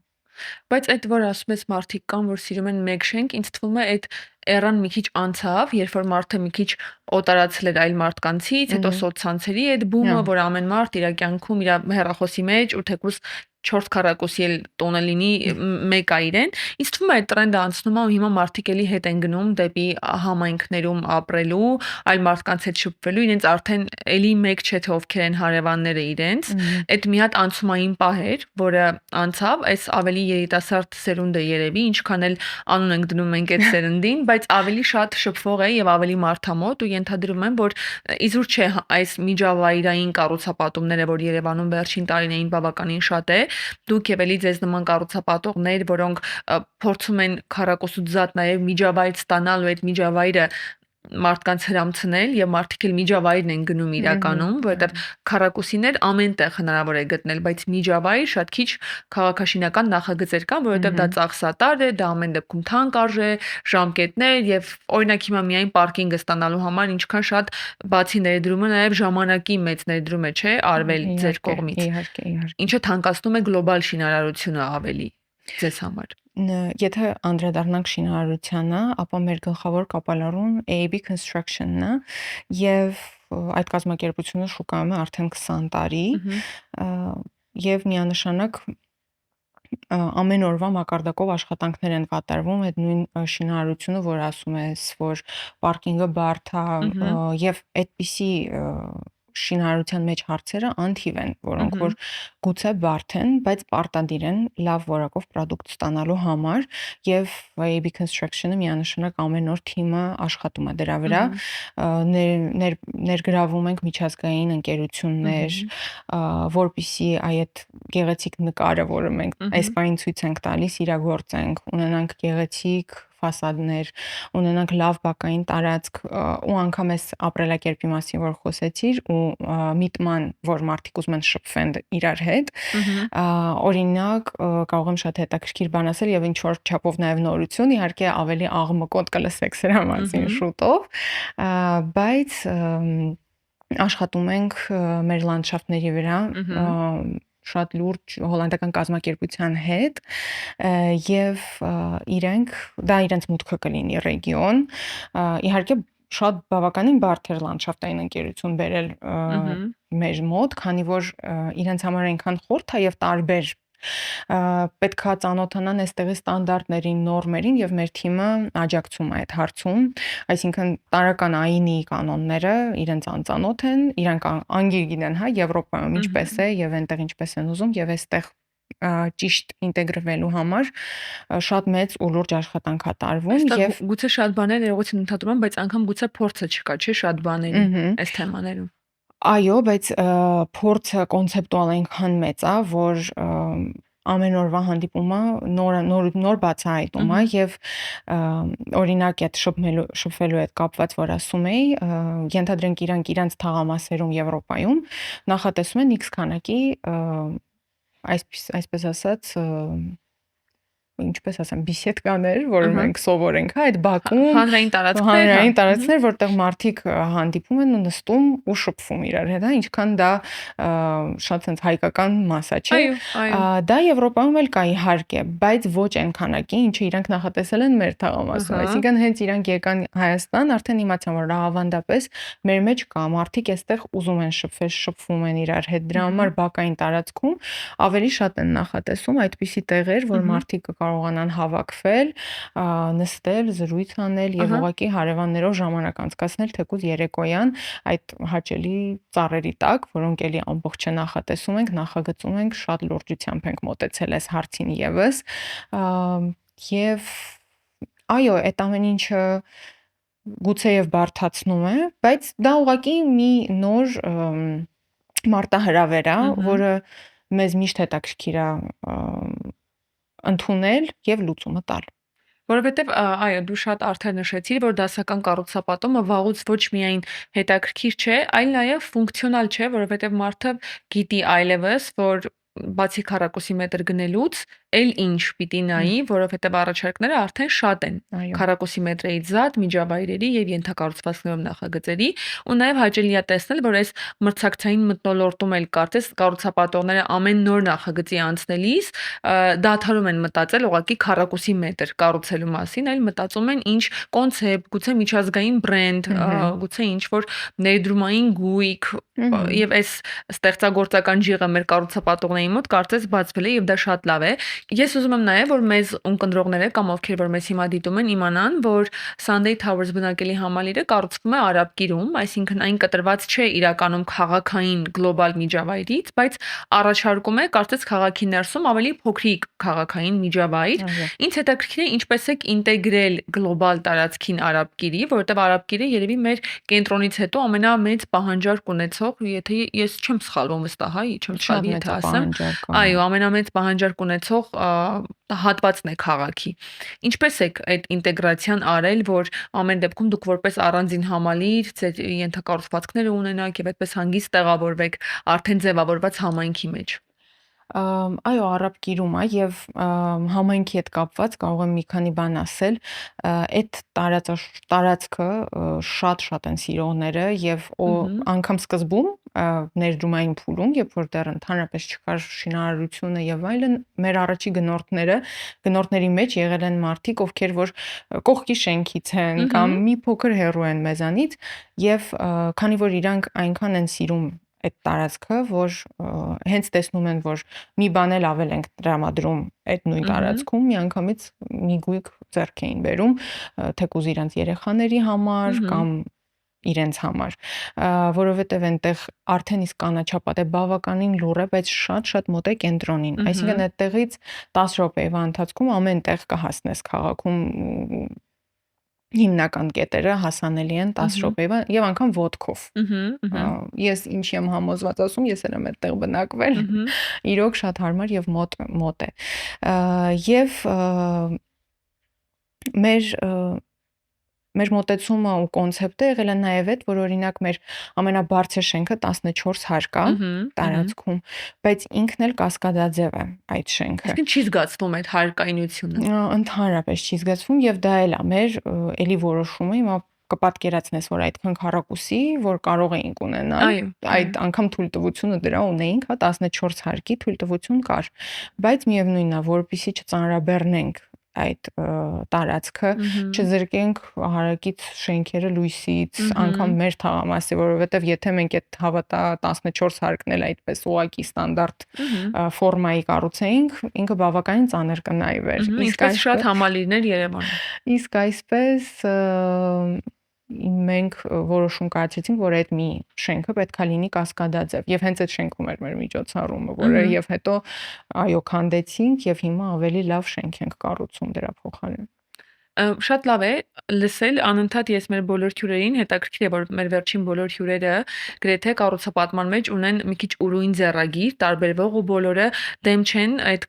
Բայց այդ որ ասում ես մարդիկ կան, որ սիրում են մեկ շենք, ինձ թվում է այդ էրան մի քիչ անցավ, երբ որ մարդը մի քիչ օտարացել էր այլ մարդկանցից, հետո սոցցանցերի այդ բումը, որ ամեն մարդ իր կյանքում իր հեռախոսի մեջ ու թեկուզ 4 քառակուսի էլ տոնը լինի մեկ է իրեն։ Ինձ թվում է այդ տրենդը անցնում է ու հիմա մարդիկ էլի հետ են գնում դեպի համայնքներում ապրելու, այլ մարդկանց հետ շփվելու, իրենց արդեն էլի մեկ չէ թե ովքեր են հարևանները իրենց։ Այդ մի հատ անցումային պահ էր, որը անցավ, այս ավելի երիտասարդ սերունդը երևի, ինչքան էլ անուն ենք դնում ենք այդ սերնդին, բայց ավելի շատ շփվող է եւ ավելի մարդամոտ ու ենթադրում եմ, որ իզուր չէ այս միջավայրային կառուցապատումները, որ Երևանում վերջին տարիներին բավականին շատ է, դուք եւ էլի ձեզ նման կառուցապատողներ, որոնք փորձում են քառակուսուց զատ նաեւ միջավայր ստանալ ու այդ միջավայրը մարդկանց հրամցնել եւ մարդիկ էլ միջավայրն են գնում իրականում, որովհետեւ քառակուսիներ ամենտեղ հնարավոր է գտնել, բայց միջավայր շատ քիչ քաղաքաշինական նախագծեր կան, որովհետեւ դա ծախսատար է, դա ամեն դեպքում թանկ արժե, ժամկետներ եւ օրինակ հիմա միայն պարկինգը ստանալու համար ինչքան շատ բացի ներդրումը նաեւ ժամանակի մեծ ներդրում է, չէ, արվել ձեր կողմից։ Իհարկե։ Ինչը թանկացնում է գլոբալ շինարարությունը ավելի ձեզ համար։ Եթե անդրադառնանք շինարարությանը, ապա մեր գլխավոր կապալառուն AAB Construction-ն է եւ այդ կազմակերպությունը շուկայում է արդեն 20 տարի եւ միանշանակ ամեն օրվա մակարդակով աշխատանքներ են կատարվում այդ նույն շինարարությունը, որ ասում ես, որ պարկինգը բարդ է եւ այդպիսի շինարարության մեջ հարցերը անթիվ են, որոնք որ գուցե բարդ են, բայց պարտադիր են լավ որակով պրոդուկտ ստանալու համար եւ AAB Construction-ը միանշանակ ամեն օր թիմը աշխատում է դրա վրա, ներգրավում ենք միջազգային ընկերություններ, որպիսի այդ գեղեցիկ նկարը, որը մենք այս պահին ցույց ենք տալիս, իրագործենք, ունենանք գեղեցիկ ֆասադներ, ունենանք լավ բակային տարածք ու անգամ այս ապրելակերպի մասին որ խոսեցիր ու միտման, որ մարդիկ ուզում են շփվեն իրար հետ, օրինակ կարող եմ շատ հետաքրքիր բան ասել եւ ինչ որ չափով նաեւ նորություն, իհարկե ավելի աղմկոտ կլսեք սրա մասին շուտով, բայց աշխատում ենք մեր լանդշաֆտների վրա, շատ լուրջ հոլանդական կազմակերպության հետ եւ իրենց մուտքը կլինի ռեգիոն իհարկե շատ բավականին բարդ էր լանդշաֆտային ընկերություն բերել մեր մոտ, քանի որ իրենց համար այնքան խորթ է եւ տարբեր պետքա ծանոթանան այստեղի ստանդարտներին, նորմերին եւ մեր թիմը աջակցում է այդ հարցում, այսինքն տարական ԱԻՆ-ի կանոնները իրենց անծանոթ են, իրանք անգիր գիտեն, հա, Եվրոպայում ինչպես է եւ այնտեղ ինչպես են ուզում եւ այստեղ ճիշտ ինտեգրվելու համար շատ մեծ ու լուրջ աշխատանք է տարվում եւ գուցե շատ բաներ ներողություն ընդհատում եմ, բայց անգամ գուցե փորձը չկա, չէ՞ շատ բաների այս թեմաներում։ Այո, բայց փորձը կոնցեպտուալ այնքան մեծ է, որ ամեն օրվա հանդիպումը նոր բացահայտում է եւ օրինակ այդ շփվելու հետ կապված, որ ասում էի, ենթադրենք իրանք թաղամասերում Եվրոպայում նախատեսում են X քանակի այսպես ասած ինչպես ասեմ, բիսեդկաներ, որ մենք սովոր ենք, հա, այդ բակում հանրային տարածքներ, որտեղ մարդիկ հանդիպում են ու նստում ու շփվում իրար հետ, հա, ինչքան դա շատ sense հայկական մասա չէ։ Դա Եվրոպայում էլ կա իհարկե, բայց ոչ այն քանակի, ինչը իրանք նախատեսել են մեր թաղամասում։ Այսինքն հենց իրանք եկան Հայաստան, արդեն իմացան, որ ավանդապես մեր մեջ կա մարդիկ այստեղ ուզում են շփվել, շփվում են իրար հետ։ Դրա համար բակային տարածքում ավելի շատ են նախատեսում այդպիսի տեղեր, որ մարդիկ կարողանան հավաքվել, նստել, զրույց անել եւ ուղղակի հարևաններով ժամանակ անցկացնել թեկուզ երեկոյան այդ հաճելի ծառերի տակ, որոնք էլի ամբողջը նախատեսում ենք, նախագծում ենք, շատ լրջությամբ ենք մոտեցել այս հարցին եւս եւ այո, այդ ամեն ինչը գուցեև բարդացնում է, բայց դա ուղղակի մի նոր մարտահրավեր է, որը մեզ միշտ հետաքրքիր է ընդունել եւ լուծումը տալ։ Որովհետև այո, դու շատ արդար նշեցիր, որ դասական կառուցապատումը վաղուց ոչ միայն հետաքրքիր չէ, այլ նաև ֆունկցիոնալ չէ, որովհետև մարդը գիտի այլևս, որ բացի քառակուսի մետր գնելուց, էլ ինչ պիտի նայի, որովհետև առաջարկները արդեն շատ են քառակուսի մետրից զատ, միջավայրերի եւ ենթակառուցվածքներով նախագծերի, ու նաև հաճելի է տեսնել, որ այս մրցակցային մթնոլորտում էլ կարծես կառուցապատողները ամեն նոր նախագծի անցնելիս դադարում են մտածել ուղղակի քառակուսի մետր կառուցելու մասին, այլ մտածում են ինչ կոնցեպտ, գուցե միջազգային բրենդ, գուցե ինչ որ ներդրումային գույք եւ այս ստեղծագործական ջիղը մեր կառուցապատողների մոտ կարծես բացվել է եւ դա շատ լավ է։ Ես ուզում եմ նաև, որ մեզ ունկնդրողները կամ ովքեր որ մեզ հիմա դիտում են իմանան, որ Sunday Towers բնակելի համալիրը կառուցվում է Արաբկիրում, այսինքն այն կտրված չէ իրականում քաղաքային գլոբալ միջավայրից, բայց առաջարկում է կարծես քաղաքի ներսում ավելի փոքրիկ քաղաքային միջավայր։ Ինձ հետաքրքիր է ինչպես եք ինտեգրել գլոբալ տարածքին Արաբկիրի, որովհետև Արաբկիրը երևի մեր կենտրոնից հետո ամենամեծ պահանջարկ ունեցող, եթե ես չեմ սխալվում վստահ, հա, չեմ սխալվի եթե ասեմ, այո, ամենամեծ պահանջարկ ունեցող հատվածն է քաղաքի։ Ինչպես եք այդ ինտեգրացիան արել, որ ամեն դեպքում դուք որպես առանձին համալիր ձեր ենթակառուցվածքները ունենաք եւ այդպես հանգիստ տեղավորվեք արդեն ձևավորված համայնքի մեջ։ Այո, Արաբկիրում է եւ համայնքի հետ կապված կարող եմ մի քանի բան ասել, այդ տարածքը շատ են սիրողները եւ անգամ սկզբում ներդրումային փուլում, երբ որ դեռ ընդհանրապես չկար շինարարությունը եւ այլն, մեր առաջի գնորդների մեջ եղել են մարդիկ, ովքեր որ կողքի շենքից են կամ մի փոքր հեռու են մեզանից եւ քանի որ իրանք այնքան են սիրում այդ տարածքը, որ հենց տեսնում են, որ մի բան էլ ավել ենք տրամադրում այդ նույն տարածքում, միանգամից մի գույք ձեռք էին բերում, թեկուզ իրանց երեխաների համար կամ իրենց համար, որովհետև այնտեղ արդեն իսկ կանաչապատ է, բավականին լուռ է, բայց շատ մոտ է կենտրոնին, այսինքն այդտեղից 10 րոպեվա ընթացքում ամեն տեղ կհասնես քաղաքում հիմնական կետերը հասանելի են 10 րոպեվա եւ անգամ ոտքով։ Ես ինչի եմ համոզված ասում, ես եմ այդտեղ բնակվել։ Իրոք շատ հարմար եւ մոտ է։ Եվ մեր մոտեցումը ու կոնցեպտը եղել է նաև այդ, որ օրինակ մեր ամենաբարձր շենքը 14 հարկա տարածքում, բայց ինքն էլ կասկադաձև է այդ շենքը։ Իսկ չի զգացվում այդ հարկայնությունը։ Ընդհանրապես չի զգացվում եւ դա էլ է մեր էլի որոշումը, հիմա կպատկերացնես, որ այդքան քառակուսի, որ կարող էինք ունենալ, այդ անգամ թույլտվությունը դրա ունեինք, հա 14 հարկի թույլտվություն կար, բայց միևնույնն է, որpիսի չծանրաբեռնենք այդ տարածքը, չզրկենք հարակից շենքերը լույսից, անգամ մեր թաղամասի, որովհետև եթե մենք այդ հավատա 14 հարկն էլ այդպես ուղակի ստանդարտ ֆորմայի կառուցեինք, ինքը բավականին ծանր կնայվեր։ Ինչպես շատ համալիրներ Երևանում։ Իսկ այսպես մենք որոշում կայացրեցինք, որ այդ մի շենքը պետքա լինի կասկադաձև, եւ հենց այդ շենքում էր մեր միջոցառումը, որը եւ հետո այո քանդեցինք եւ հիմա ավելի լավ շենք ենք կառուցում դրա փոխարեն։ Շատ լավ է լսել անընդհատ ես մեր բոլոր հյուրերին հետաքրքիր է որ մեր վերջին բոլոր հյուրերը գրեթե կառուցապատման մեջ ունեն մի քիչ ուրույն ձեռագիր տարբերվող ու բոլորը դեմ չեն այդ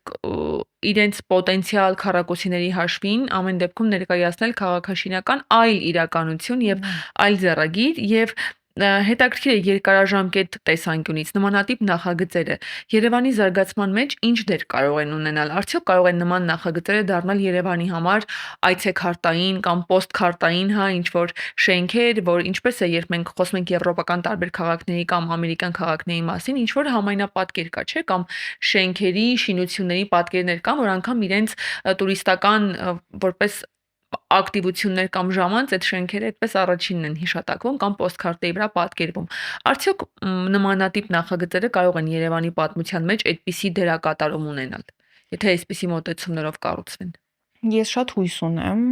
իրենց պոտենցիալ քառակուսիների հաշվին ամեն դեպքում ներկայացնել քաղաքաշինական այլ իրականություն եւ այլ ձեռագիր եւ հետաքրքիր է երկարաժամկետ տեսանկյունից նմանատիպ նախագծերը Երևանի զարգացման մեջ ինչ դեր կարող են ունենալ արդյոք կարող են նման նախագծերը դառնալ Երևանի համար այցեքարտային կամ պոստքարտային հա ինչ որ շենքեր որ ինչպես է երբ մենք խոսում ենք եվրոպական տարբեր քաղաքների կամ ամերիկյան քաղաքների մասին ինչ որ համայնապատկեր կա չէ կամ շենքերի շինությունների պատկերներ կան որ անգամ իրենց տուրիստական որպես ակտիվություններ կամ ժամանց այդ շենքերը այդպես առաջինն են հիշատակվում կամ պոստքարտերի վրա պատկերվում։ Արդյոք նմանատիպ նախագծերը կարող են Երևանի պատմության մեջ այդպիսի դերակատարում ունենալ, եթե այսպիսի մոտեցումներով կառուցվեն։ Ես շատ հույս ունեմ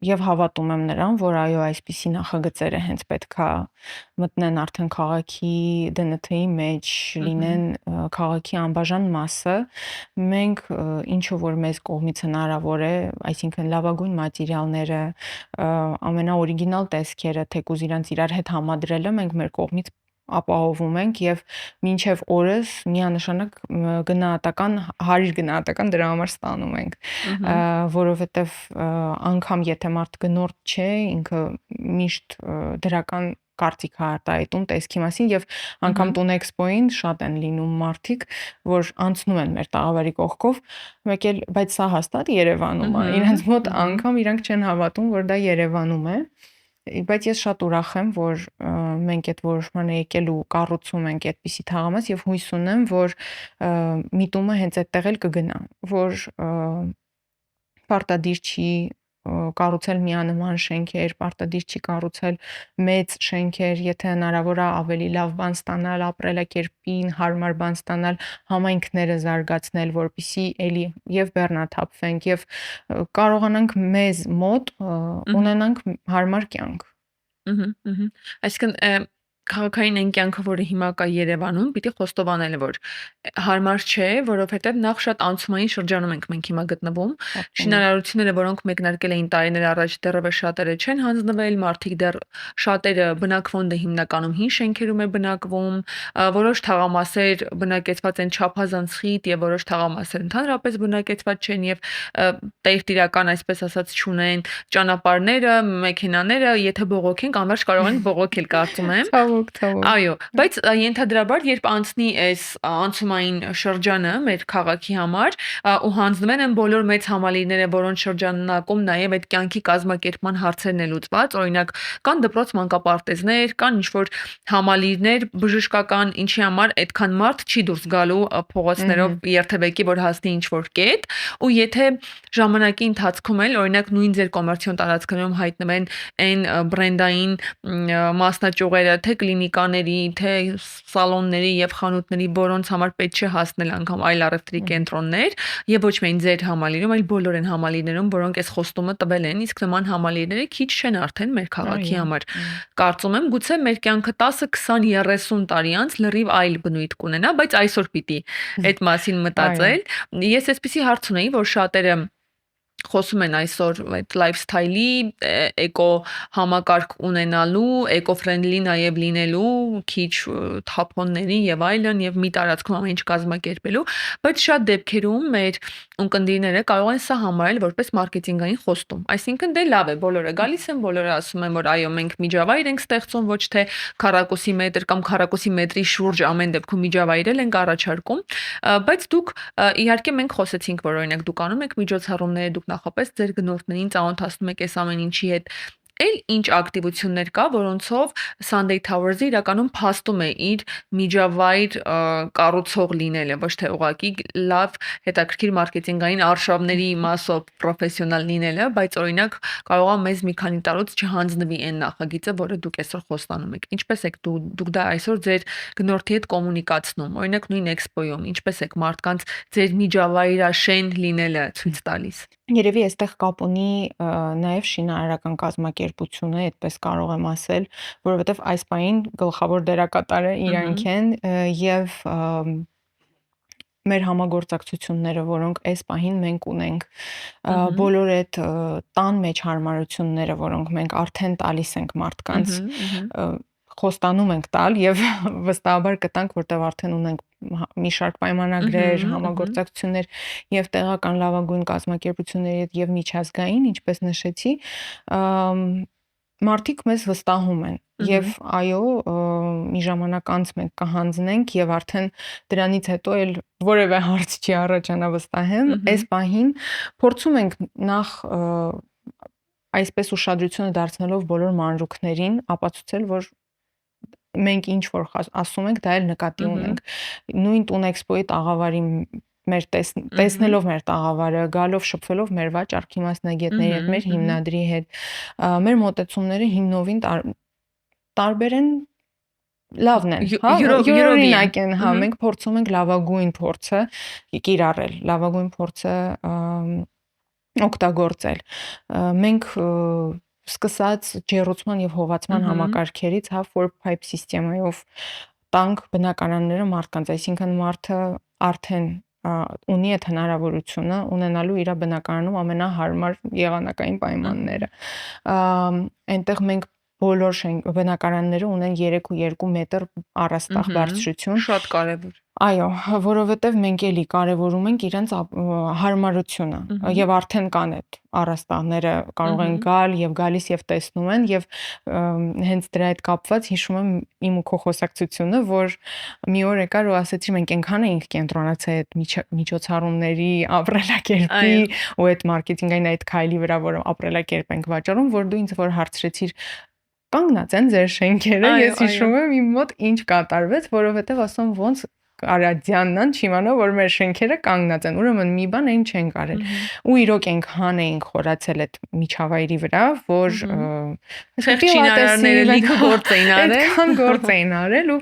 եւ հավատում եմ նրան, որ այո, այսպիսի նախագծերը հենց պետքա մտնեն արդեն քաղաքի ԴՆԹ-ի մեջ, լինեն քաղաքի անբաժան մասը։ Մենք ինչը որ մեզ կողմից հնարավոր է, այսինքն լավագույն մատերիալները, ամենաօրիգինալ տեսքերը, թեկուզ իրանց իրար հետ համադրելը մենք մեր կողմից ապահովում ենք եւ մինչեւ օրս միանշանակ գնահատական 100 գնահատական դրա համար ստանում ենք որովհետեւ անգամ եթե մարդ գնորդ չէ ինքը միշտ դրական կարծիք է արտահայտում տեսքի մասին եւ անգամ տունեքսպոին շատ են լինում մարդիկ որ անցնում են մեր տաղավարի կողքով մեկ էլ բայց սա հաստատ Երևանում է իրենց մոտ անգամ իրանք չեն հավատում որ դա Երևանում է բայց ես շատ ուրախ եմ, որ մենք այդ որոշմանը եկել ու կառուցում ենք այդպիսի թաղամաս եւ հույս ունեմ, որ միտումը հենց այդտեղ էլ կգնա, որ պարտադիր չի կառուցել միանման շենքեր, պարտադիր չի կառուցել մեծ շենքեր, եթե հնարավոր է ավելի լավ բան ստանալ, ապրելակերպին հարմար բան ստանալ, համայնքները զարգացնել, որպեսզի էլի եւ բեռնաթափվենք եւ կարողանանք մեզ մոտ ունենանք հարմար կյանք։ Այսինքն քաղաքային այն կյանքը, որը հիմա կա Երևանում, պիտի խոստովանել որ հարմար չէ, որովհետև նախ շատ անցումային շրջանում ենք մենք հիմա գտնվում։ Շինարարությունները, որոնք մեկնարկել էին տարիներ առաջ, դեռևս շատերը չեն հանձնվել, մարդիկ դեռ շատերը բնակվոնդը հիմնականում հին շենքերում է բնակվում, որոշ թաղամասեր բնակեցված են չափազանց խիտ եւ որոշ թաղամասեր ընդհանրապես բնակեցված չեն եւ տերտիրական, այսպես ասած, չունեն ճանապարհները, մեքենաները, եթե բողոքենք, անverջ կարող են բողոքել, կարծում եմ։ Ցավոք։ Այո, բայց ենթադրաբար երբ անցնի այս անցումային շրջանը մեր քաղաքի համար ու հանձնվեն են բոլոր մեծ համալիրները, որոնց շրջանակում նաև այդ կյանքի կազմակերպման հարցերն է լուծված, օրինակ կան դպրոց մանկապարտեզներ, կան ինչ-որ համալիրներ բժշկական, ինչի համար այդքան մարդ չի դուրս գալու փողոցներով երթևեկի, որ հասնի ինչ-որ կետ, ու եթե ժամանակի ընթացքում էլ օրինակ նույն ձեր կոմերցիոն տարածքներում հայտնվեն այն բրենդային մասնաճյուղերը, թե կլինիկաների, թե սալոնների եւ խանութների, որոնց համար պետք չէ հասնել անգամ այլ առևտրի կենտրոններ, եւ ոչ միայն ձեր համալիրում, այլ բոլոր այն համալիրներում, որոնք այս խոստումը տվել են, իսկ նման համալիրները քիչ չեն արդեն մեր քաղաքի համար։ Կարծում եմ, գուցե մեր կյանքը 10, 20, 30 տարի անց լրիվ այլ բնույթ կունենա, բայց այսօր պիտի այդ մասին մտածել։ Ես այսպեսի հարց ունեի, որ շատերը խոսում են այսօր այդ լայֆսթայլի էկո համակարգ ունենալու, էկո-ֆրենդլի նաև լինելու, քիչ թափոնների եւ այլն եւ մի տարածքում ամեն ինչ կազմակերպելու, բայց շատ դեպքերում մեր ունկնդիրները կարող են սա համարել որպես մարքեթինգային խոստում։ Այսինքն դե լավ է, բոլորը գալիս են, բոլորը ասում են, որ այո, մենք միջավայր ենք ստեղծում, ոչ թե քառակուսի մետր կամ քառակուսի մետրի շուրջ ամեն դեպքում միջավայրել ենք առաջարկում, բայց դուք իհարկե մենք խոսեցինք, որ օրինակ դուք անում եք միջոցառումներ, դուք նախապես ձեր գնորդներին ծանոթացնում եք այս ամեն ինչի հետ էլ ինչ ակտիվություններ կա, որոնցով Sunday Towers-ը իրականում փաստում է իր միջավայր կառուցող լինելը, ոչ թե ուղղակի լավ հետաքրքիր մարքեթինգային արշավների մասով պրոֆեսիոնալ լինելը, բայց օրինակ կարող է մեզ մի քանի տարուց չհանձնվի այն նախագիծը, որը դուք այսօր խոստանում եք։ Ինչպես եք դուք դա այսօր ձեր գնորդի հետ կոմունիկացնում, օրինակ նույն էքսպոյում, ինչպես եք մարդկանց ձեր միջավայրաշեն լինելը ցույց տալիս։ Երևի այստեղ կապ ունի նաև շինարարական կազմակերպությունը, այդպես կարող եմ ասել, որովհետև այս պահին գլխավոր դերակատարը իրանք են եւ մեր համագործակցությունները, որոնք այս պահին մենք ունենք, բոլոր այդ տան մեջ հարմարությունները, որոնք մենք արդեն տալիս ենք մարդկանց, խոստանում ենք տալ եւ վստահաբար կտանք, որտեղ արդեն ունենք մի շարք պայմանագրեր, համագործակցություններ եւ տեղական լավագույն կազմակերպությունների հետ եւ միջազգային, ինչպես նշեցի, մարդիկ մեզ վստահում են եւ այո, մի ժամանակ անց մենք կհանձնենք եւ արդեն դրանից հետո էլ որևէ հարց չի առաջանա վստահեմ, այս պահին փորձում ենք նախ այսպես ուշադրությունը դարձնելով բոլոր մանրուքներին ապացուցել, որ մենք ինչ որ ասում ենք, դա էլ նկատի ունենք։ Նույն տուն էքսպոյի տաղավարի մեր տեսնելով մեր տաղավարը, գալով շփվելով մեր վաճառքի մասնագետների հետ, մեր հիմնադրի հետ, մեր մոտեցումները հիմնովին տարբեր են, լավն են, հա, յուրօրինակ են, հա, մենք փորձում ենք լավագույն փորձը կիրառել, լավագույն փորձը օգտագործել։ Մենք սկսած ջեռուցման եւ հովացման համակարգերից, հա, four pipe սիստեմայով տանք բնակարանները մարդկանց, այսինքն մարդը արդեն ունի այդ հնարավորությունը ունենալու իր բնակարանում ամենահարմար եղանակային պայմանները։ Այնտեղ մենք բոլոր բնակարանները ունեն 3.2 մետր առաստաղ բարձրություն։ Շատ կարևոր։ Այո, որովհետև մենք էլի կարևորում ենք իրենց հարմարությունը եւ արդեն կան այդ առաստաղները, կարող են գալ եւ գալիս եւ տեսնում են եւ հենց դրա հետ կապված հիշում եմ իմ ու քո խոսակցությունը, որ մի օր եկար ու ասեցի մենք այնքան էինք կենտրոնացել այդ միջոցառումների ապրելակերպի ու այդ մարքեթինգային այդ քայլի վրա, որ ապրելակերպ ենք վաճառում, որ դու ինձ որ հարցրեցիր կանգնած են ձեր շենքերը, ես հիշում եմ իմ մոտ ինչ կատարվեց, որովհետև ասում ոնց Արադյանն չիմանա, որ մեր շենքերը կանգնած են, ուրեմն մի բան այն չենք արել։ Ու իրոք այնքան էինք խորացել այդ միջավայրի վրա, որ շինարարները լիքը գործ էին արել, այդքան գործ էին արել ու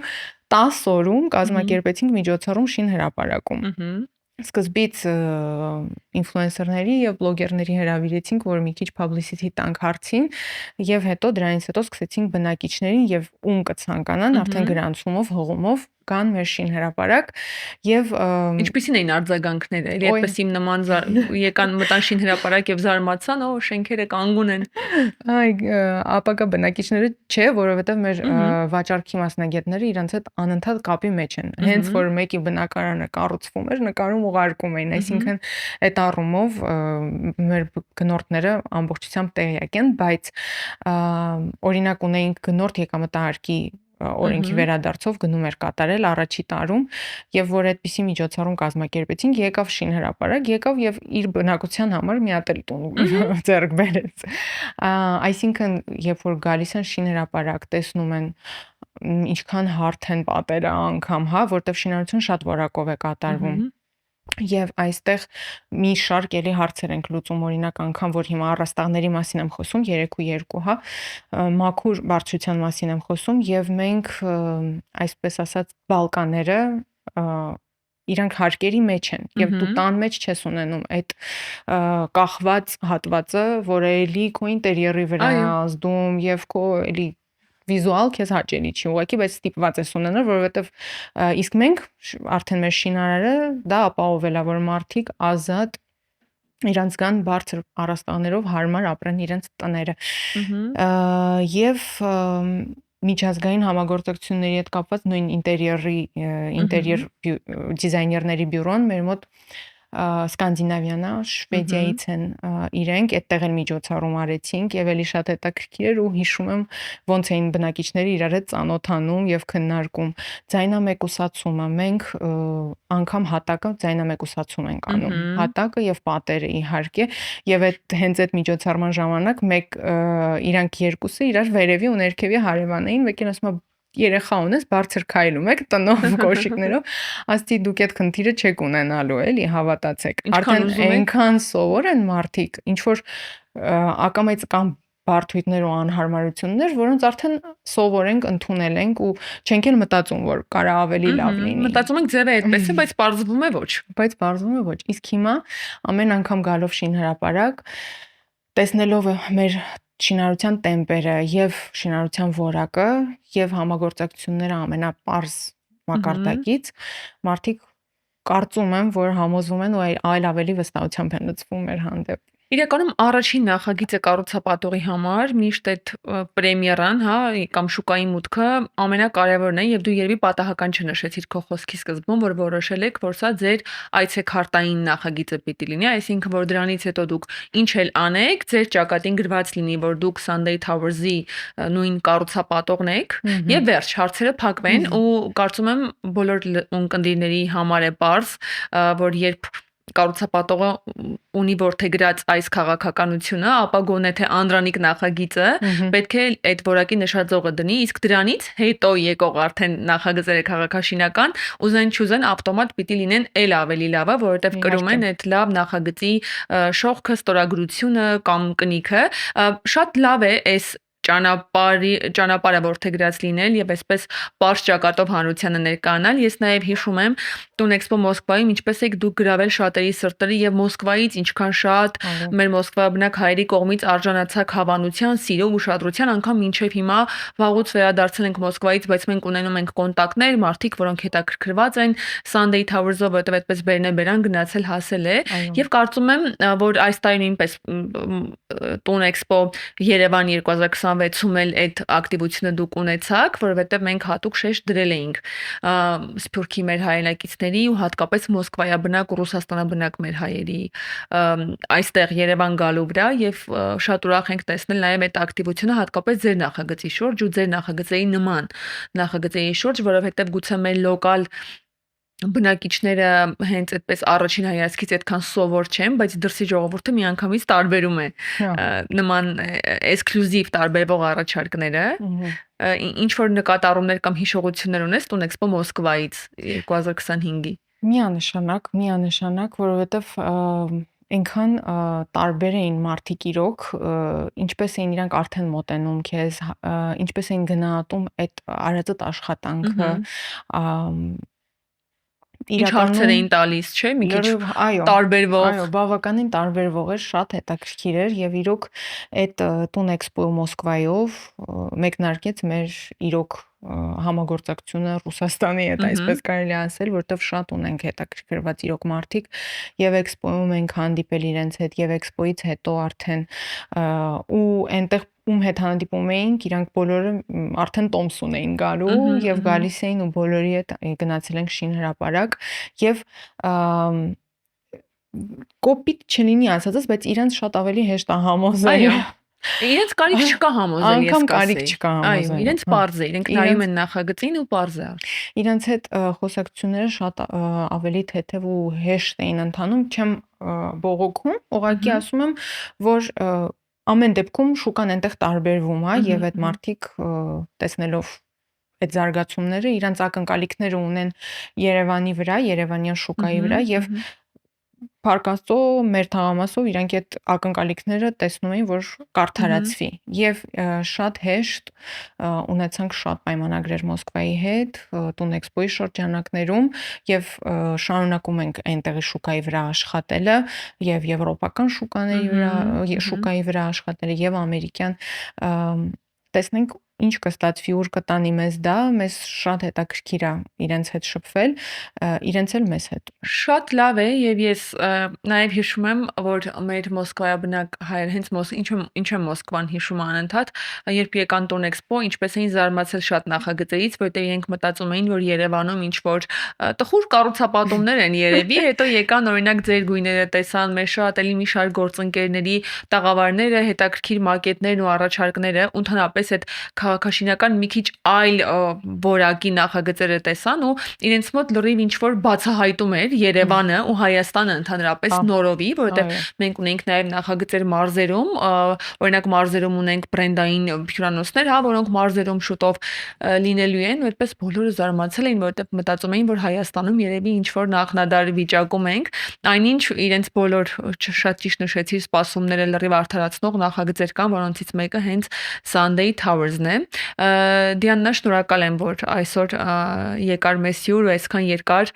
10 օրում կազմակերպեցինք միջոցառում Շին հրապարակում։ Սկզբից ինֆլուենսերների եւ բլոգերների հրավիրեցինք, որ մի քիչ publicity տանք հարցին եւ հետո դրանից հետո սկսեցինք բնակիչներին եւ ում կցանկանան արդեն գրանցումով, հողումով կան մեր Շին հրապարակ եւ ինչպիսին էին արձագանքները, էլի այդպես իմ նման եկան մտան Շին հրապարակ եւ զարմացան, օ շենքերը կանգուն են։ Այ ապակա բնակիչները չէ, որովհետեւ մեր վաճառքի մասնագետները իրancs հետ անընդհատ կապի մեջ են։ Հենց որ մեկի բնակարանը կառուցվում էր, նկարում ուղարկում էին, այսինքն այդ առումով մեր գնորդները ամբողջությամբ տեղյակ են, բայց օրինակ ունեինք գնորդ եկամտահարկի օրենքի վերադարձով գնում էր կատարել առաջի տարում եւ որ այդպիսի միջոցառում կազմակերպեցինք, եկավ Շին հրապարակ, եկավ եւ իր բնակության համար մի հատ էլ տուն ձեռք բերեց։ Այսինքն, երբ որ գալիս են Շին հրապարակ, տեսնում են ինչքան հարթ են պատերը անգամ, հա, որտեվ շինարարությունը շատ որակով է կատարվում։ Եվ այստեղ մի շարք էլի հարցեր ենք լուծում, օրինակ անգամ որ հիմա առաստաղների մասին եմ խոսում 3.2, հա, մաքուր բարձրության մասին եմ խոսում եւ մենք այսպես ասած բալկաները իրանք հարկերի մեջ են եւ դու տան մեջ չես ունենում այդ կախված հատվածը, որը էլի քո ինտերիերի վրա ազդում եւ քո էլի վիզուալ քեզ հաճելի չի, ուղղակի բայց ստիպված ես ունենալ, որովհետև իսկ մենք արդեն մեր շինարարը դա ապահովել է, որ մարդիկ ազատ իրանց կան բարձր առաստաղներով հարմար ապրեն իրենց տները։ Եվ միջազգային համագործակցությունների հետ կապված նույն ինտերիեր դիզայներների բյուրոն մեր մոտ Սկանդինավիան, Շվեդիայից են իրենք, այդտեղ են միջոցառում արեցինք եւ էլի շատ հետաքրքիր էր ու հիշում եմ ոնց էին բնակիչները իրար հետ ծանոթանում եւ քննարկում ձայնամեկուսացումը մենք անգամ հատակը ձայնամեկուսացում ենք անում հատակը եւ պատերը իհարկե եւ այդ հենց այդ միջոցառման ժամանակ մեկ իրանք երկուսը իրար վերևի ու ներքևի հարևան էին մեկին ասում է երեխա ունես բարձր քայլում եք տնով կոշիկներով ասի դուք այդ խնդիրը չեք ունենալու էլի հավատացեք արդեն այնքան սովոր են մարդիկ ինչ որ ակամայից կամ բարդույթներ ու անհարմարություններ, որոնց արդեն սովոր ենք, ընդունել ենք ու չենք էլ մտածում, որ կարա ավելի լավ լինի։ Մտածում ենք ձևը այդպես է, բայց պարզվում է ոչ։ Բայց պարզվում է ոչ։ Իսկ հիմա ամեն անգամ գալով շինհրապարակ, տեսնելով մեր շինարարության տեմպերը եւ շինարարության որակը եւ համագործակցությունները ամենապարզ մակարդակից, մարդիկ կարծում եմ, որ համոզվում են ու այլ ավելի վստահությամբ են լցվում մեր հանդեպ։ Իրականում առաջին նախագիծը կառուցապատողի համար միշտ այդ պրեմիերան, հա, կամ շուկայի մուտքը ամենակարևորն է եւ դու երևի պատահական չնշեցիր քո խոսքի սկզբում, որ որոշել եք, որ սա ձեր այցեքարտային նախագիծը պիտի լինի, այսինքն որ դրանից հետո դուք ինչ էլ անեք, ձեր ճակատին գրված լինի, որ դուք Sunday Towers-ի նույն կառուցապատողն եք եւ վերջ հարցերը փակվեն ու կարծում եմ բոլոր ունկնդիրների համար է պարզ, որ երբ կառուցապատողը ունի որդեգրած այս քաղաքականությունը, ապա գոնե թե Անդրանիկ նախագիծը պետք է այդ որակի նշաձողը դնի, իսկ դրանից հետո եկող արդեն նախագծերը քաղաքաշինական ուզեն չուզեն ավտոմատ պիտի լինեն էլ ավելի լավը, որովհետև կրում են այդ լավ նախագծի շողքը, ստորագրությունը կամ կնիքը, շատ լավ է այս ճանապարհը որդեգրած լինել եւ այսպես པարզ ճակատով հանրությանը ներկայանալ։ Ես նաեւ հիշում եմ Տունեքսպո Մոսկվայում ինչպես եք դուք գրավել շատերի սրտերը եւ Մոսկվայից ինչքան շատ մեր մոսկվայաբնակ հայերի կողմից արժանացակ հավանության, սիրո, ուշադրության, անգամ մինչեւ հիմա վաղուց վերադարձել ենք Մոսկվայից, բայց մենք ունենում ենք կոնտակտներ, մարդիկ, որոնք հետաքրքրված են Sunday Towers-ով, որտեղ այդպես բերնաբերան գնացել հասել է եւ կարծում եմ, որ այս տարի նույնպես Տունեքսպո Երևան 2026-ում էլ այդ ակտիվությունը դուք ունեցաք, որովհետև մենք հատուկ շեշտ դրել էինք Սփյուռքի մեր հայրենակիցների ու հատկապես Մոսկվայաբնակ ու Ռուսաստանաբնակ մեր հայերի այստեղ Երևան գալու վրա եւ շատ ուրախ ենք տեսնել նաեւ այդ ակտիվությունը հատկապես ձեր նախագծի շուրջ ու ձեր նախագծերի նման նախագծերի շուրջ, որովհետև գուցե մեր լոկալ բնակիչները հենց այդպես առաջին հայացքից այդքան սովոր չեն, բայց դրսի ժողովուրդը միանգամից տարբերում է նման էքսկլյուզիվ տարբերվող առաջարկները։ Ինչ որ նկատառումներ կամ հիշողություններ ունես Տունեքսպո Մոսկվայից 2025-ի։ Միանշանակ, որովհետև այնքան տարբեր էին մարդիկ իրոք, ինչպես էին իրանք արդեն մոտենում քեզ, ինչպես էին գնահատում այդ արածդ աշխատանքը, Ինչ հարցեր էին տալիս, չէ՞, մի քիչ տարբերվող։ Այո, բավականին տարբերվող էր, շատ հետաքրքիր էր եւ իրոք այդ Տունեքսպո Մոսկվայով մեկնարկեց մեր իրոք համագործակցությունը Ռուսաստանի հետ, այսպես կարելի ասել, որտեղ շատ ունենք հետաքրքրված իրոք մարդիկ եւ էքսպոյում ենք հանդիպել իրենց հետ եւ էքսպոյից հետո արդեն ու այնտեղ ում հետ հանդիպում էինք, իրանք բոլորը արդեն տոմսուն էին գալու եւ գալիս էին ու բոլորի հետ գնացել ենք շինհրապարակ եւ կոպիտ չլինի ասածս, բայց իրանք շատ ավելի հեշտ է համոզել։ Իրենց կարիք չկա համոզել, ես կասեի։ Կարիք չկա համոզել։ Այո, իրենց պարզ է, իրենք նայում են նախագծին ու պարզ է։ Իրենց հետ խոսակցությունները շատ ավելի թեթև ու հեշտ էին ընթանում, չեմ բողոքում, ուղղակի ասում եմ, որ ամեն դեպքում շուկան այնտեղ տարբերվում է եւ այդ մարդիկ տեսնելով այդ զարգացումները իրանց ակնկալիքները ունեն Երևանի վրա, Երևանյան շուկայի վրա եւ Փառք Աստծո մեր թաղամասով իրանք այդ ակնկալիքները տեսնում էին, որ կարդարացվի եւ շատ հեշտ ունեցանք շատ պայմանագրեր Մոսկվայի հետ Տունեքսպոյի շրջանակներում եւ շարունակում ենք այնտեղի շուկայի վրա աշխատելը եւ եվրոպական շուկայի վրա աշխատելը եւ ամերիկյան տեսնենք ինչ կստացվի, ուր կտանի մեզ դա, մեզ շատ հետաքրքիր է իրենց հետ շփվել, իրենց էլ մեզ հետ։ Շատ լավ է եւ ես նաեւ հիշում եմ, որ մեր Մոսկվայաբնակ հայեր հենց ինչ է Մոսկվան հիշում անընդհատ, երբ եկան Տոն Էքսպո, ինչպես էին զարմացել շատ նախագծերից, որտեղ իրենք մտածում էին, որ Երևանում ինչ որ տխուր կառուցապատումներ են երևի, հետո եկան օրինակ ձեր գույները տեսան, մեր շատ էլի մի շարք գործընկերների տաղավարները, հետաքրքիր մակետներն ու առաջարկները, ընդհանրապես այդ քաղաքաշինական մի քիչ այլ որակի նախագծերը տեսան ու իրենց մոտ լրիվ ինչ որ բացահայտում էր Երևանը ու Հայաստանը ընդհանրապես նորովի, որովհետև մենք ունենք նաև նախագծեր մարզերում, օրինակ մարզերում ունենք բրենդային հյուրանոցներ, հա, որոնք մարզերում շուտով լինելու են, ու այդպես բոլորը զարմացել էին, որովհետև մտածում էին, որ Հայաստանում երևի ինչ որ նախնադար վիճակում ենք, այնինչ իրենց բոլոր շատ ճիշտ նշեցիր, սպասումները լրիվ արդարացնող նախագծեր կան, որոնցից մեկը հենց Sunday Towers-ն է։ Դիանա, շնորհակալ եմ, որ այսօր եկար մեզ հյուր ու այսքան երկար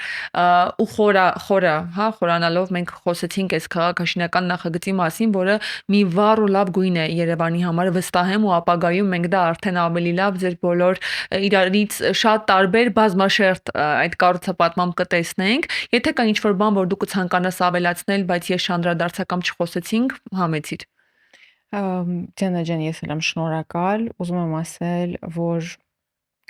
ու խորանալով մենք խոսեցինք այս քաղաքաշինական նախագծի մասին, որը մի վառ ու լավ գույն է Երևանի համար, վստահ եմ, ու ապագայում մենք դա արդեն ավելի լավ ձեր բոլոր իրարից շատ տարբեր բազմաշերտ այդ կառուցապատմամբ կտեսնենք։ Եթե կա ինչ-որ բան, որ դու կցանկանաս ավելացնել, բայց ես շանդրադարձակամ չխոսեցինք, համեցիր։ Ջանա ջան, ես էլ եմ շնորհակալ, ուզում եմ ասել, որ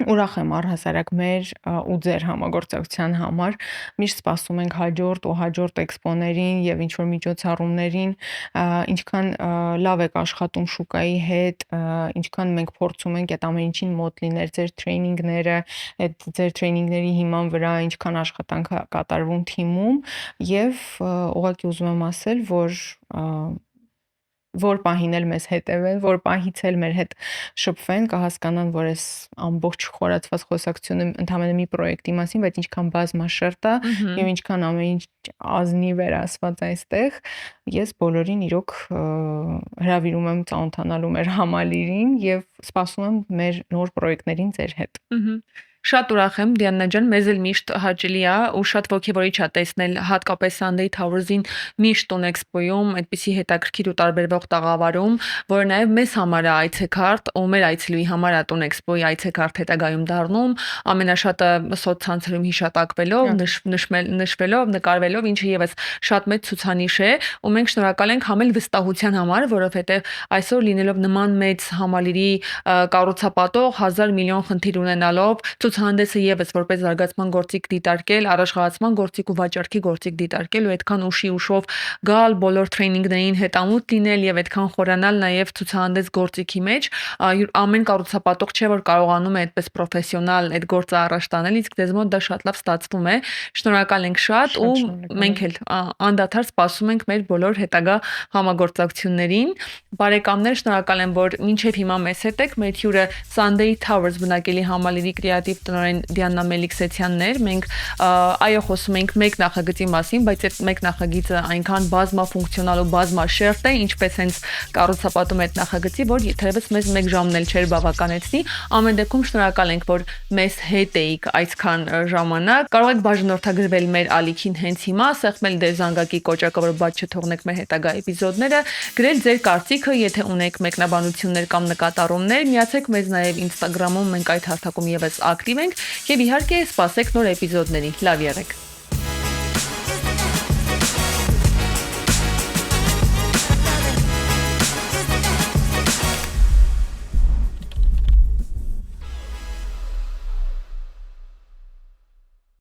ուրախ եմ առհասարակ մեր ու ձեր համագործակցության համար, միշտ սպասում ենք հաջորդ էքսպոներին եւ ինչ որ միջոցառումներին, ինչքան լավ եք աշխատում շուկայի հետ, ինչքան մենք փորձում ենք այդ ամեն ինչին մոտ լինել, ձեր տրեյնինգները, այդ ձեր տրեյնինգների հիման վրա ինչքան աշխատանք է կատարվում թիմում եւ ուղղակի ուզում եմ ասել, որ պահին էլ մեզ հետևեն, որ պահից էլ մեր հետ շփվեն, կհասկանան, որ այս ամբողջ խորացված խոսակցությունը ընդհանրապես մի պրոյեկտի մասին, բայց ինչքան բազմաշերտ է եւ ինչքան ամեն ինչ ազնիվ էր ասված այստեղ, ես բոլորին իրոք հրավիրում եմ ծանոթանալու մեր համալիրին եւ սպասում եմ մեր նոր պրոյեկտներին ձեր հետ։ Շատ ուրախ եմ, Դիանա ջան, մեզ էլ միշտ հաճելի է ու շատ ոգևորիչ է տեսնել հատկապես Sunday Towers-ին միշտ Տոն Էքսպոյում այդպիսի հետաքրքիր ու տարբերվող տաղավարում, որը նաև մեզ համար է այցեքարտ ու մեր այցելուի համար է Տոն Էքսպոյի այցեքարտ հետագայում դառնում, ամենաշատը սոցցանցերում հիշատակվելով, նշվելով, նկարվելով, ինչը եւս շատ մեծ ցուցանիշ է, ու մենք շնորհակալ ենք համ էլ վստահության համար, որովհետեւ այսօր լինելով նման մեծ համալիրի կառուցապատող 1000 միլիոն խնդիր ունենալով ցուցահանդեսը եւս որպես զարգացման գործիք դիտարկել, առաջխաղացման գործիք ու վաճառքի գործիք դիտարկել ու այդքան ուշով գալ բոլոր տրեյնինգներին հետամուտ լինել եւ այդքան խորանալ նաեւ ցուցահանդես գործիքի մեջ, ամեն կառուցապատող չէ որ կարողանում է այդպես պրոֆեսիոնալ այդ գործը առաջ տանել, իսկ դեզ մոտ դա շատ լավ ստացվում է։ Շնորհակալ ենք շատ ու մենք էլ անդադար սպասում ենք մեր բոլոր հետագա համագործակցություններին։ Բարեկամներ, շնորհակալ եմ, որ մինչեւ հիմա մեզ հետ եք։ Մեր հյուրը Sunday Towers բնակելի համալիրի կրեատիվ տնօրեն Դիանա Մելիքսեթյանն էր։ Մենք խոսում ենք մեկ նախագծի մասին, բայց այդ մեկ նախագիծը այնքան բազմաֆունկցիոնալ ու բազմաշերտ է, ինչպես հենց կառուցապատում այդ նախագծի, որ թերևս մեզ 1 ժամն էլ չէր բավականեցնի։ Ամեն դեպքում շնորհակալ ենք, որ մեզ հետ էիք այսքան ժամանակ։ Կարող եք բաժանորդագրվել մեր ալիքին հենց հիմա, սեղմել դեր զանգակի կոճակը, որ բաց չթողնեք մեր հետագա էպիզոդները, գրել ձեր կարծիքը, եթե ունեք մեկնաբանություններ կամ նկատառումներ, միացեք մեզ նաև Instagram-ում, մենք այդ հարթակում եւս ակտիվ ենք եւ իհարկե սպասեք նոր էպիզոդների։ Լավ եղեք։